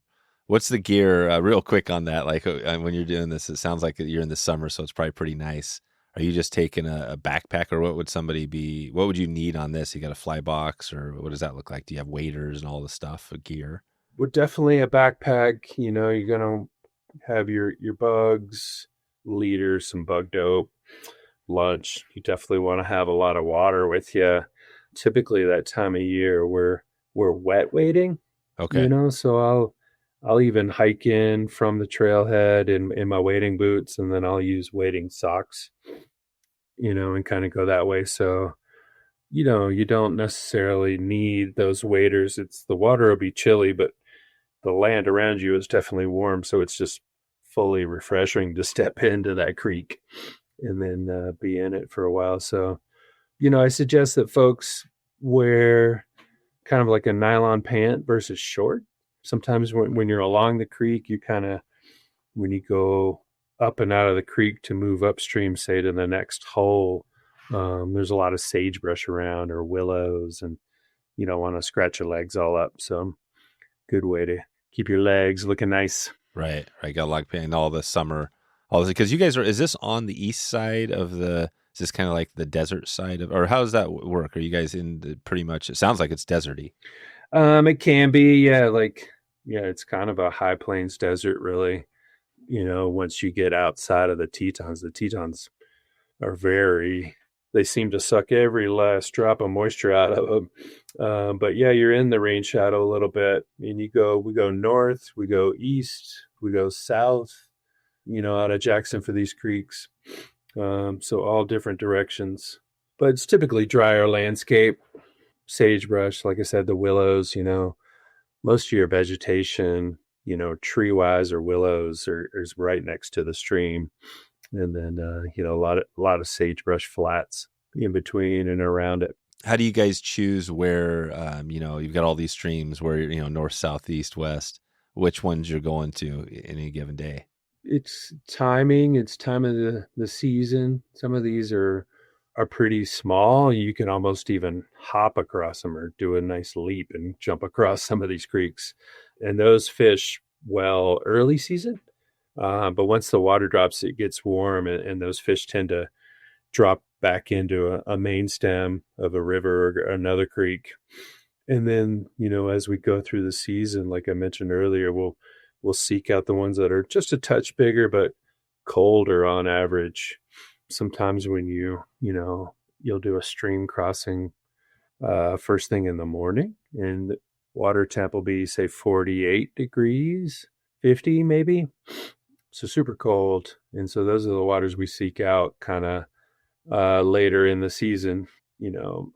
What's the gear? Real quick on that. Like when you're doing this, it sounds like you're in the summer, so it's probably pretty nice. Are you just taking a backpack, or what would somebody be? What would you need on this? You got a fly box, or what does that look like? Do you have waders and all the stuff, gear? Well, definitely a backpack. You're gonna have your bugs, leader, some bug dope, lunch. You definitely want to have a lot of water with you. Typically, that time of year we're wet wading. Okay. So I'll even hike in from the trailhead in my wading boots, and then I'll use wading socks. And kind of go that way. So you don't necessarily need those waders. It's the water will be chilly, but the land around you is definitely warm. So it's just fully refreshing to step into that creek and then be in it for a while. So, I suggest that folks wear kind of like a nylon pant versus short. Sometimes when you're along the creek, when you go up and out of the creek to move upstream, say to the next hole, there's a lot of sagebrush around or willows, and you don't want to scratch your legs all up. So good way to keep your legs looking nice. Right. Got a log pan all the summer, all this, because you guys is this on the east side of is this kind of like the desert side or how does that work? Are you guys pretty much, it sounds like it's deserty. It can be, yeah, it's kind of a high plains desert, really. Once you get outside of the Tetons are they seem to suck every last drop of moisture out of them. But yeah, you're in the rain shadow a little bit, and we go north, we go east, we go south, out of Jackson for these creeks. So all different directions, but it's typically drier landscape, sagebrush, like I said, the willows, most of your vegetation, tree wise or willows is right next to the stream. And then, a lot of sagebrush flats in between and around it. How do you guys choose where, you've got all these streams where, north, south, east, west, which ones you're going to any given day? It's timing. It's time of the season. Some of these are pretty small. You can almost even hop across them or do a nice leap and jump across some of these creeks. And those fish well early season. But once the water drops, it gets warm, and those fish tend to drop back into a main stem of a river or another creek. And then, as we go through the season, like I mentioned earlier, we'll seek out the ones that are just a touch bigger, but colder on average. Sometimes when you'll do a stream crossing first thing in the morning, and the water temp will be, say, 48 degrees, 50 maybe. So super cold. And so those are the waters we seek out kind of later in the season,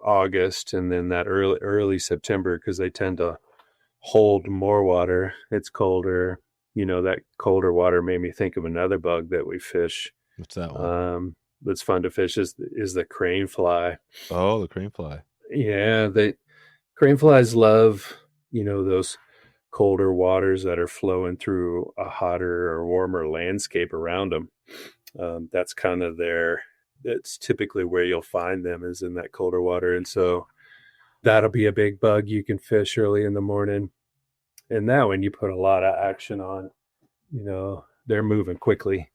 August, and then that early September, because they tend to hold more water. It's colder. That colder water made me think of another bug that we fish. What's that one? That's fun to fish is the crane fly. Oh, the crane fly. Yeah, crane flies love, those colder waters that are flowing through a hotter or warmer landscape around them. That's kind of that's typically where you'll find them, is in that colder water. And so that'll be a big bug you can fish early in the morning. And that one you put a lot of action on, they're moving quickly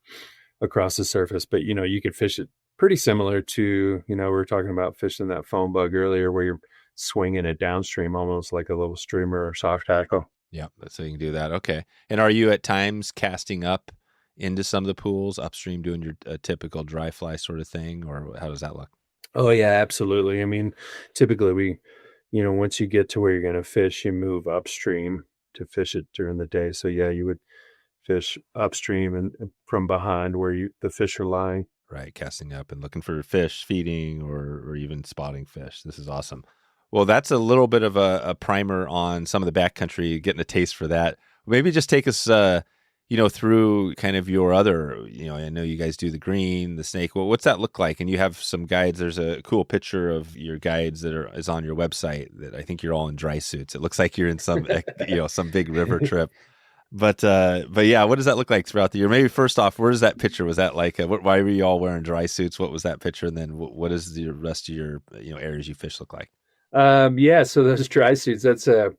across the surface, but you could fish it pretty similar to, we were talking about fishing that foam bug earlier, where you're swinging it downstream, almost like a little streamer or soft tackle. Yeah, so you can do that. Okay. And are you at times casting up into some of the pools upstream, doing your typical dry fly sort of thing, or how does that look? Oh yeah, absolutely. I mean, typically we, once you get to where you're going to fish, you move upstream to fish it during the day. So yeah, you would fish upstream and from behind where the fish are lying. Right, casting up and looking for fish, feeding, or even spotting fish. This is awesome. Well, that's a little bit of a primer on some of the backcountry, getting a taste for that. Maybe just take us, through kind of your other, I know you guys do the green, the snake. Well, what's that look like? And you have some guides. There's a cool picture of your guides is on your website that I think you're all in dry suits. It looks like you're in some, some big river trip. But yeah, what does that look like throughout the year? Maybe first off, where is that picture? Was that like, why were you all wearing dry suits? What was that picture? And then what does the rest of your, areas you fish look like? Yeah, so those dry suits, that's a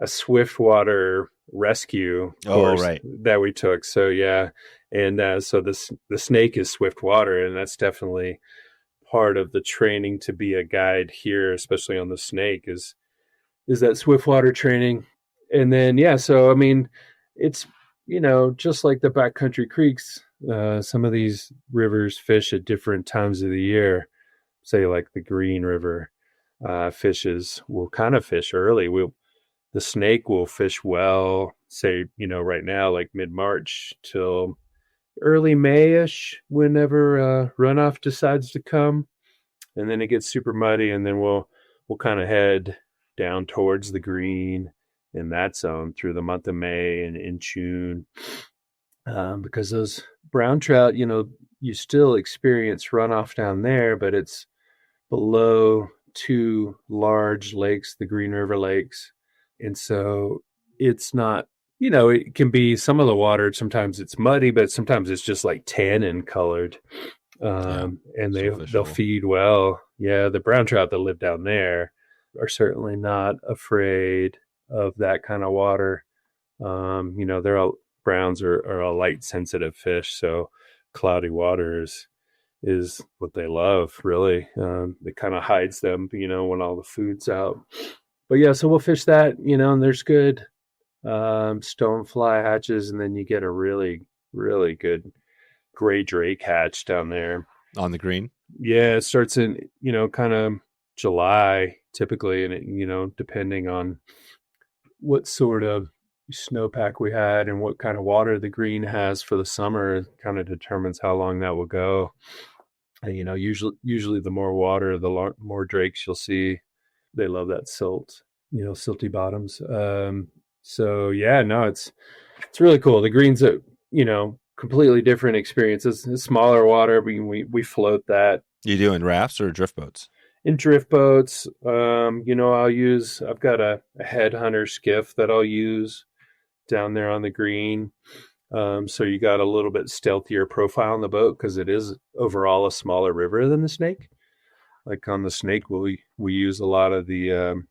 swiftwater rescue Oh, course right. that we took. So yeah, and so the snake is swiftwater, and that's definitely part of the training to be a guide here, especially on the snake, is that swiftwater training. And then yeah, so I mean, it's just like the backcountry creeks. Some of these rivers fish at different times of the year. Say like the Green River fishes will kind of fish early. The snake will fish well, say, right now, like mid-March till early May-ish, whenever runoff decides to come. And then it gets super muddy, and then we'll kind of head down towards the green in that zone through the month of May and in June. Because those brown trout, you still experience runoff down there, but it's below two large lakes, the Green River lakes. And so it's not, it can be some of the water. Sometimes it's muddy, but sometimes it's just like tannin colored. Yeah. And So they'll fishable. feed well. Yeah. The brown trout that live down there are certainly not afraid of that kind of water. They're all browns are a light sensitive fish. So cloudy waters is what they love, really. It kind of hides them, when all the food's out. But yeah, so we'll fish that, and there's good stonefly hatches, and then you get a really, really good gray drake hatch down there. On the green? Yeah, it starts in, kind of July typically, and depending on what sort of snowpack we had and what kind of water the green has for the summer, it kind of determines how long that will go. And, usually the more water, the more drakes you'll see. They love that silt, silty bottoms. So yeah, no, it's really cool. The green's a completely different experience. It's smaller water. We float that You doing rafts or drift boats? in drift boats. I've got a headhunter skiff that I'll use down there on the green. So you got a little bit stealthier profile on the boat because it is overall a smaller river than the Snake. Like on the Snake, we use a lot of the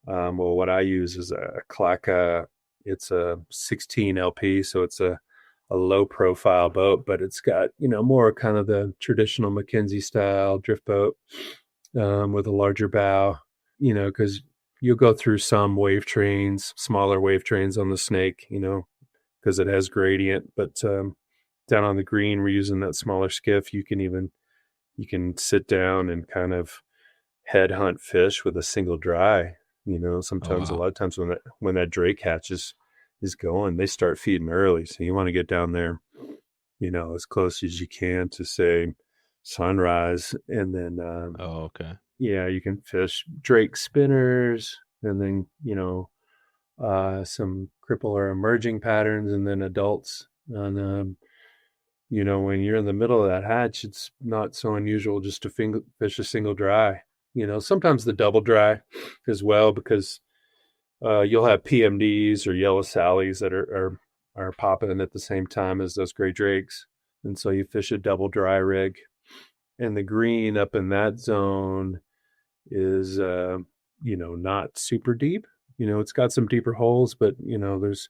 what I use is a Clacka. It's a 16 LP, so it's a low profile boat, but it's got more kind of the traditional Mackenzie style drift boat with a larger bow. Because you'll go through some wave trains, smaller wave trains on the Snake. Because it has gradient. But down on the green, we're using that smaller skiff. You can sit down and kind of head hunt fish with a single dry. Oh, Sometimes a wow. lot of times when that drake hatch is going, they start feeding early. So you want to get down there, as close as you can to say sunrise, and then Oh, okay. yeah, you can fish drake spinners, and then some cripple or emerging patterns, and then adults. And when you're in the middle of that hatch, it's not so unusual just to fish a single dry. Sometimes the double dry as well, because you'll have PMDs or yellow sallies that are popping at the same time as those gray drakes, and so you fish a double dry rig. And the green up in that zone is not super deep. It's got some deeper holes, but there's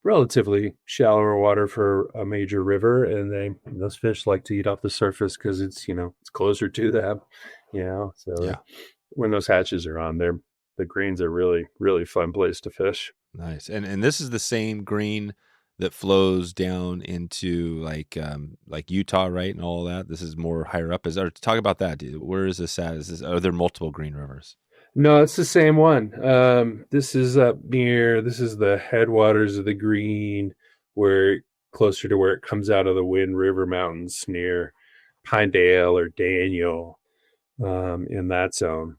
relatively shallower water for a major river, and those fish like to eat off the surface because it's closer to them. So Yeah. when those hatches are on there, the greens are really, really fun place to fish. Nice. And this is the same green that flows down into like Utah, right? And all that. This is more higher up. Talk about that. Where is this at? Are there multiple green rivers? No, it's the same one. This is up near. This is the headwaters of the Green, where closer to where it comes out of the Wind River Mountains near Pinedale or Daniel, in that zone.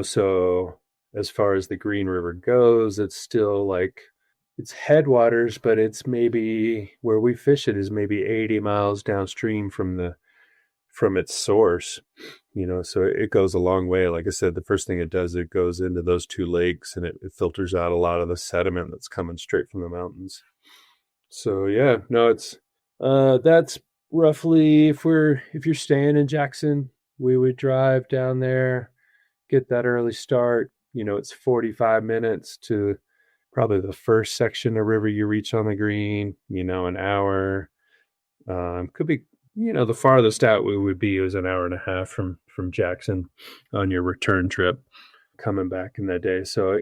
So as far as the Green River goes, it's still like it's headwaters, but it's maybe where we fish it is maybe 80 miles downstream from its source. So it goes a long way. Like I said, the first thing it does, it goes into those two lakes and it filters out a lot of the sediment that's coming straight from the mountains. So yeah, no, it's that's roughly, if you're staying in Jackson, we would drive down there, get that early start. It's 45 minutes to probably the first section of river you reach on the green, an hour. Could be, the farthest out we would be was an hour and a half from Jackson on your return trip coming back in that day. So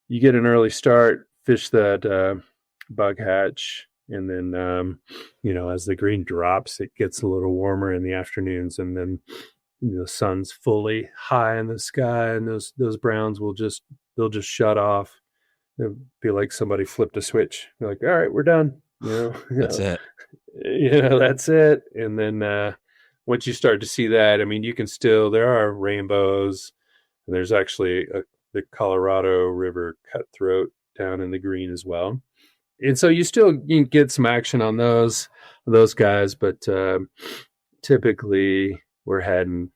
you get an early start, fish that bug hatch, and then as the green drops, it gets a little warmer in the afternoons, and then the sun's fully high in the sky, and those browns they'll just shut off. It'll be like somebody flipped a switch. They're like, all right, we're done. That's it. That's it. And then once you start to see that, I mean, there are rainbows, and there's actually the Colorado River cutthroat down in the green as well. And so you can get some action on those guys, but typically we're heading,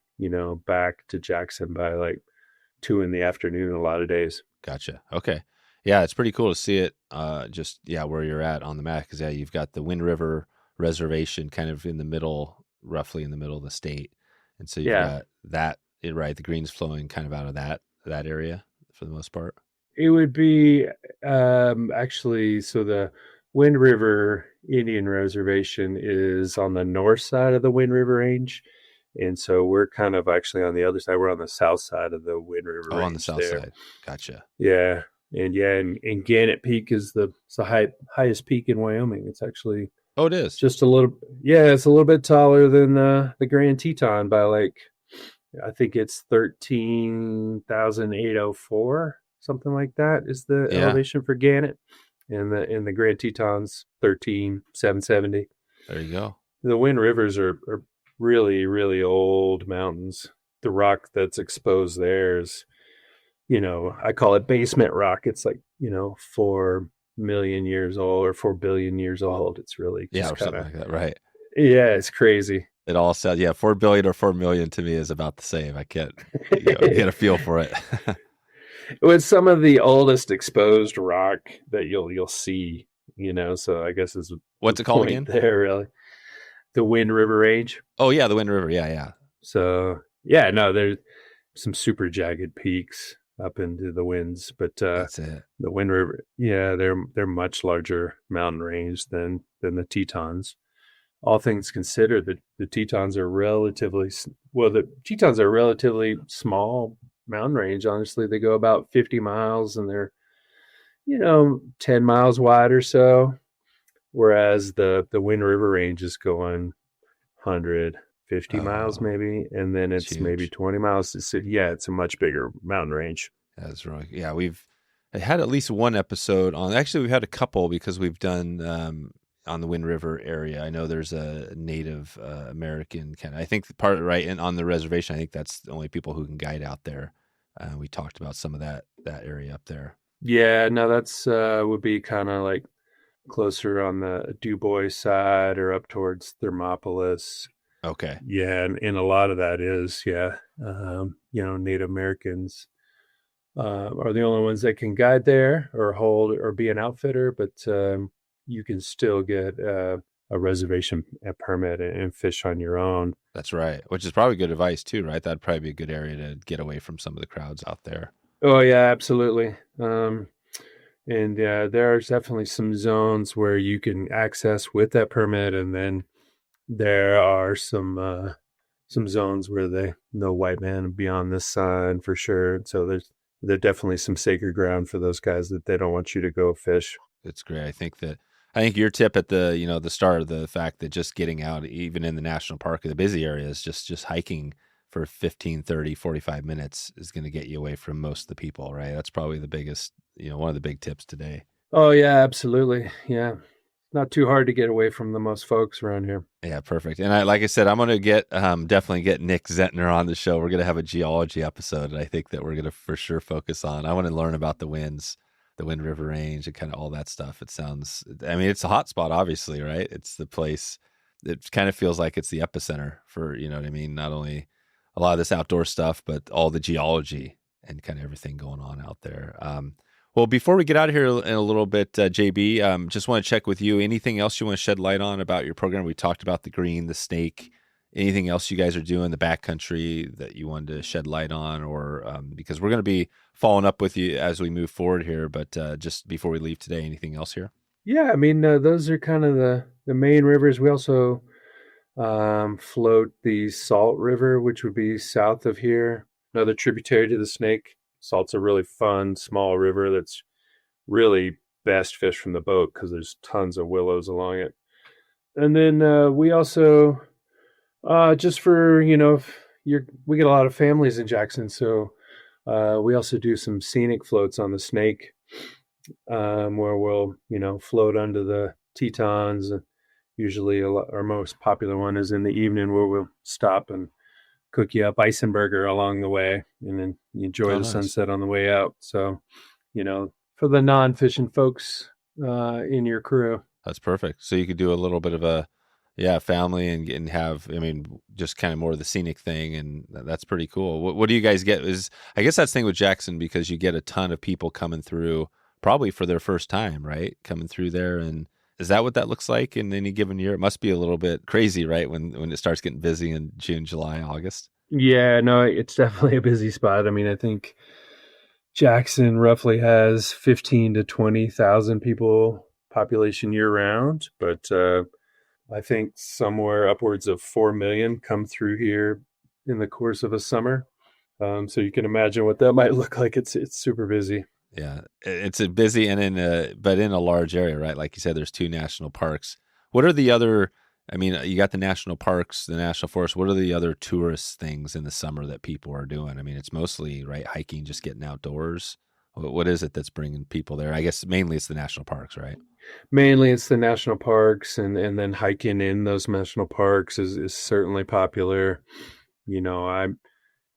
back to Jackson by like 2 p.m. a lot of days. Gotcha. Okay. Yeah, it's pretty cool to see it where you're at on the map, because you've got the Wind River Reservation kind of roughly in the middle of the state. And so you've got that, right, the green's flowing kind of out of that area for the most part. It would be actually, so the Wind River Indian Reservation is on the north side of the Wind River Range. And so we're kind of actually on the other side. We're on the south side of the Wind River Range. On the south side. Gotcha. Yeah. And Gannett Peak is the highest peak in Wyoming. It's actually it is just it's a little bit taller than the Grand Teton by like, I think it's 13,804, something like that is the elevation for Gannett, and the Grand Teton's 13,770. There you go. The Wind Rivers are really, really old mountains. The rock that's exposed there is, I call it basement rock. It's like, 4 million years old or 4 billion years old. It's really just something like that, right? Yeah, it's crazy. It all sounds 4 billion or 4 million to me is about the same. I can't get a feel for it. It was some of the oldest exposed rock that you'll see, so I guess is what's it called again? There, really, the Wind River Range. Oh yeah, the Wind River. Yeah. So yeah, no, there's some super jagged peaks up into the winds, but that's it. The Wind River, they're much larger mountain range than the Tetons. All things considered, the Tetons are relatively small mountain range. Honestly, they go about 50 miles, and they're 10 miles wide or so, whereas the Wind River Range is going 150 miles maybe, and then it's maybe 20 miles. It's a much bigger mountain range. That's right. Yeah, we've had at least one episode on. Actually, we've had a couple because we've done on the Wind River area. I know there's a Native American kind of, I think part right, and on the reservation, I think that's the only people who can guide out there. We talked about some of that area up there. Yeah, no, that's would be kind of like closer on the Dubois side or up towards Thermopolis. Okay. Yeah, and a lot of that is Native Americans are the only ones that can guide there or hold or be an outfitter, but you can still get a reservation permit and fish on your own. That's right, which is probably good advice too, right? That'd probably be a good area to get away from some of the crowds out there. Oh yeah, absolutely. And there's definitely some zones where you can access with that permit, and then there are some zones where no white man will be on this side for sure. So there's definitely some sacred ground for those guys that they don't want you to go fish. It's great. I think your tip at the start of the fact that just getting out, even in the national park or the busy areas, just hiking for 15, 30, 45 minutes is going to get you away from most of the people, right? That's probably the biggest, one of the big tips today. Oh yeah, absolutely. Yeah. Not too hard to get away from the most folks around here. Yeah, perfect. And like I said, I'm going to definitely get Nick Zentner on the show. We're going to have a geology episode, and I think that we're going to for sure focus on. I want to learn about the winds the Wind River Range and kind of all that stuff. It sounds, I mean, it's a hot spot, obviously, right? It's the place. It kind of feels like it's the epicenter for, you know what I mean? Not only a lot of this outdoor stuff, but all the geology and kind of everything going on out there. Well, before we get out of here in a little bit, JB, just want to check with you. Anything else you want to shed light on about your program? We talked about the green, the snake. Anything else you guys are doing, the backcountry that you wanted to shed light on, or because we're going to be following up with you as we move forward here. But just before we leave today, anything else here? Yeah, I mean, those are kind of the main rivers. We also float the Salt River, which would be south of here, another tributary to the Snake. Salt's a really fun, small river that's really best fish from the boat because there's tons of willows along it. And then we also, just for, we get a lot of families in Jackson, so we also do some scenic floats on the Snake, where we'll, float under the Tetons. Usually our most popular one is in the evening where we'll stop and cook you up Eisenberger along the way, and then you enjoy the sunset on the way out. So, for the non-fishing folks in your crew. That's perfect. So you could do a little bit of a, family and have, I mean, just kind of more of the scenic thing. And that's pretty cool. What do you guys get? I guess that's the thing with Jackson, because you get a ton of people coming through probably for their first time, right? Coming through there. And is that what that looks like in any given year? It must be a little bit crazy, right? When it starts getting busy in June, July, August. Yeah, no, it's definitely a busy spot. I mean, I think Jackson roughly has 15 to 20,000 people population year round, but I think somewhere upwards of 4 million come through here in the course of a summer. So you can imagine what that might look like. It's super busy. Yeah, it's a busy but in a large area, right? Like you said, there's 2 national parks. What are the other, I mean, you got the national parks, the national forest. What are the other tourist things in the summer that people are doing? I mean, it's mostly, right, hiking, just getting outdoors. What is it that's bringing people there? I guess mainly it's the national parks, right? Mainly it's the national parks, and then hiking in those national parks is certainly popular. I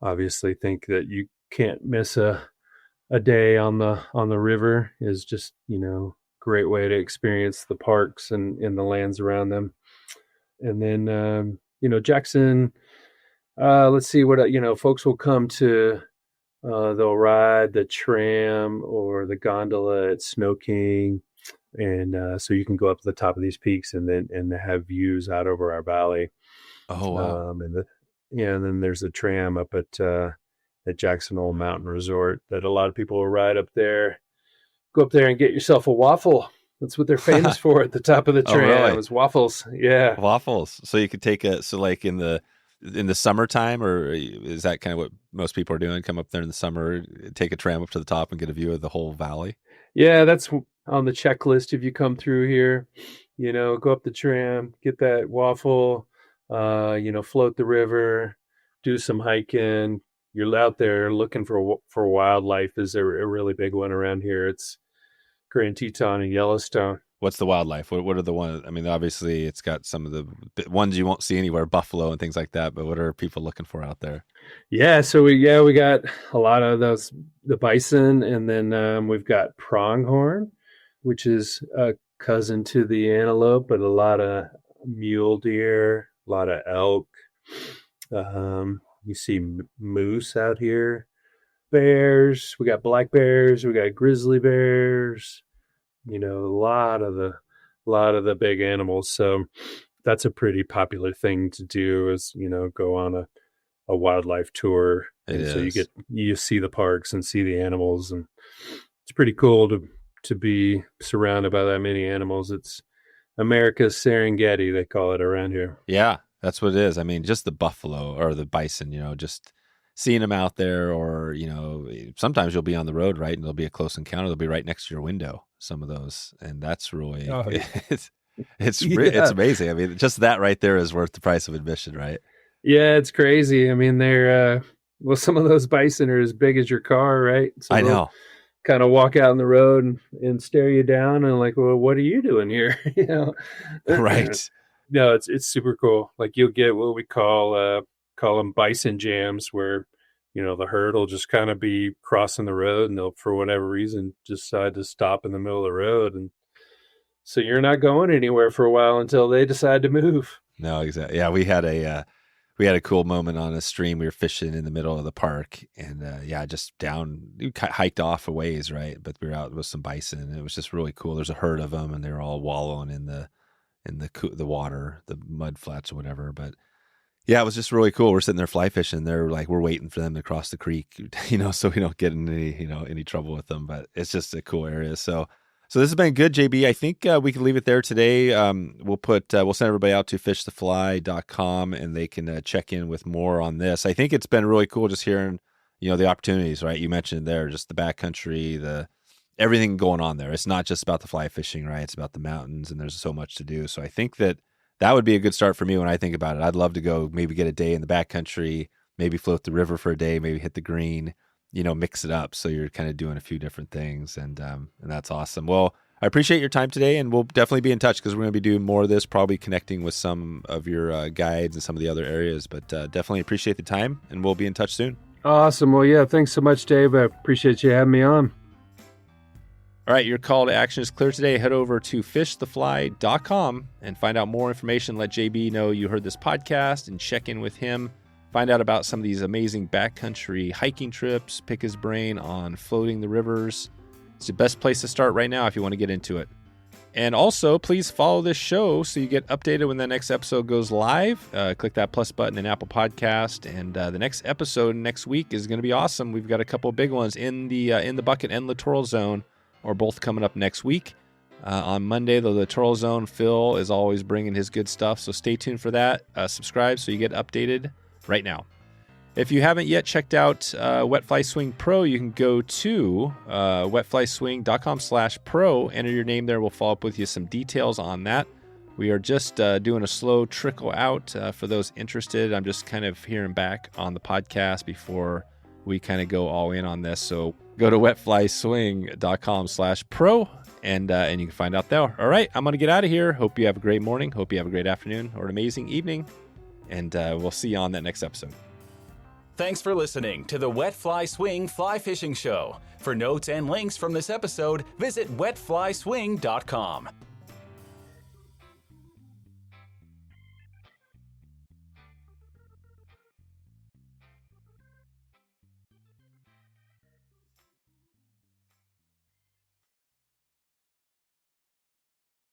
obviously think that you can't miss a day on the river. Is just, great way to experience the parks and the lands around them. And then, Jackson, let's see what, folks will come to, they'll ride the tram or the gondola at Snow King. And so you can go up to the top of these peaks and have views out over our valley. Oh, wow. And then there's a tram up at Jackson Old Mountain Resort that a lot of people will ride up there. Go up there and get yourself a waffle. That's what they're famous for at the top of the tram. Oh, really? Is waffles. Yeah. Waffles. So you could take like in the summertime, or is that kind of what most people are doing? Come up there in the summer, take a tram up to the top and get a view of the whole valley? Yeah, that's on the checklist. If you come through here, go up the tram, get that waffle, float the river, do some hiking. You're out there looking for wildlife is a really big one around here. It's Grand Teton and Yellowstone. What's the wildlife? What are the ones? I mean, obviously it's got some of the ones you won't see anywhere, buffalo and things like that, but what are people looking for out there? Yeah, so we got a lot of those, the bison, and then we've got pronghorn, which is a cousin to the antelope, but a lot of mule deer, a lot of elk. You see moose out here, bears. We got black bears. We got grizzly bears. A lot of the big animals. So that's a pretty popular thing to do is, go on a wildlife tour. So you see the parks and see the animals, and it's pretty cool to be surrounded by that many animals. It's America's Serengeti, they call it around here. Yeah, that's what it is. I mean, just the buffalo or the bison, just seeing them out there, or, sometimes you'll be on the road, right? And there'll be a close encounter. They'll be right next to your window, some of those. And that's really, it's amazing. I mean, just that right there is worth the price of admission, right? Yeah, it's crazy. I mean, they're, some of those bison are as big as your car, right? So I know. Kind of walk out on the road and stare you down and like, well, what are you doing here? Right. No, it's super cool. Like you'll get what we call them bison jams, where the herd will just kind of be crossing the road, and they'll, for whatever reason, decide to stop in the middle of the road. And so you're not going anywhere for a while until they decide to move. No, exactly. Yeah, we had a cool moment on a stream. We were fishing in the middle of the park, and just we hiked off a ways, right? But we were out with some bison, and it was just really cool. There's a herd of them, and they're all wallowing in the water, the mud flats or whatever. But yeah, it was just really cool. We're sitting there fly fishing. They're like, we're waiting for them to cross the creek, so we don't get in any trouble with them. But it's just a cool area. So this has been good, JB. I think we can leave it there today. We'll send everybody out to fishthefly.com, and they can check in with more on this. I think it's been really cool just hearing, the opportunities, right? You mentioned there, just the backcountry, everything going on there. It's not just about the fly fishing, right? It's about the mountains, and there's so much to do. So I think that would be a good start for me when I think about it. I'd love to go maybe get a day in the backcountry, maybe float the river for a day, maybe hit the green, mix it up. So you're kind of doing a few different things, and that's awesome. Well, I appreciate your time today, and we'll definitely be in touch because we're going to be doing more of this, probably connecting with some of your guides and some of the other areas, but definitely appreciate the time, and we'll be in touch soon. Awesome. Well, yeah, thanks so much, Dave. I appreciate you having me on. All right, your call to action is clear today. Head over to fishthefly.com and find out more information. Let JB know you heard this podcast and check in with him. Find out about some of these amazing backcountry hiking trips, pick his brain on floating the rivers. It's the best place to start right now if you want to get into it. And also, please follow this show so you get updated when the next episode goes live. Click that plus button in Apple Podcast, and the next episode next week is going to be awesome. We've got a couple of big ones in the bucket and littoral zone, are both coming up next week. On Monday, the littoral zone, Phil is always bringing his good stuff, so stay tuned for that. Subscribe so you get updated right now. If you haven't yet checked out Wetfly Swing Pro, you can go to wetflyswing.com/pro. Enter your name there. We'll follow up with you some details on that. We are just doing a slow trickle out for those interested. I'm just kind of hearing back on the podcast before we kind of go all in on this. So go to wetflyswing.com/pro and you can find out there. All right, I'm going to get out of here. Hope you have a great morning. Hope you have a great afternoon or an amazing evening. And we'll see you on that next episode. Thanks for listening to the Wetfly Swing Fly Fishing Show. For notes and links from this episode, visit wetflyswing.com.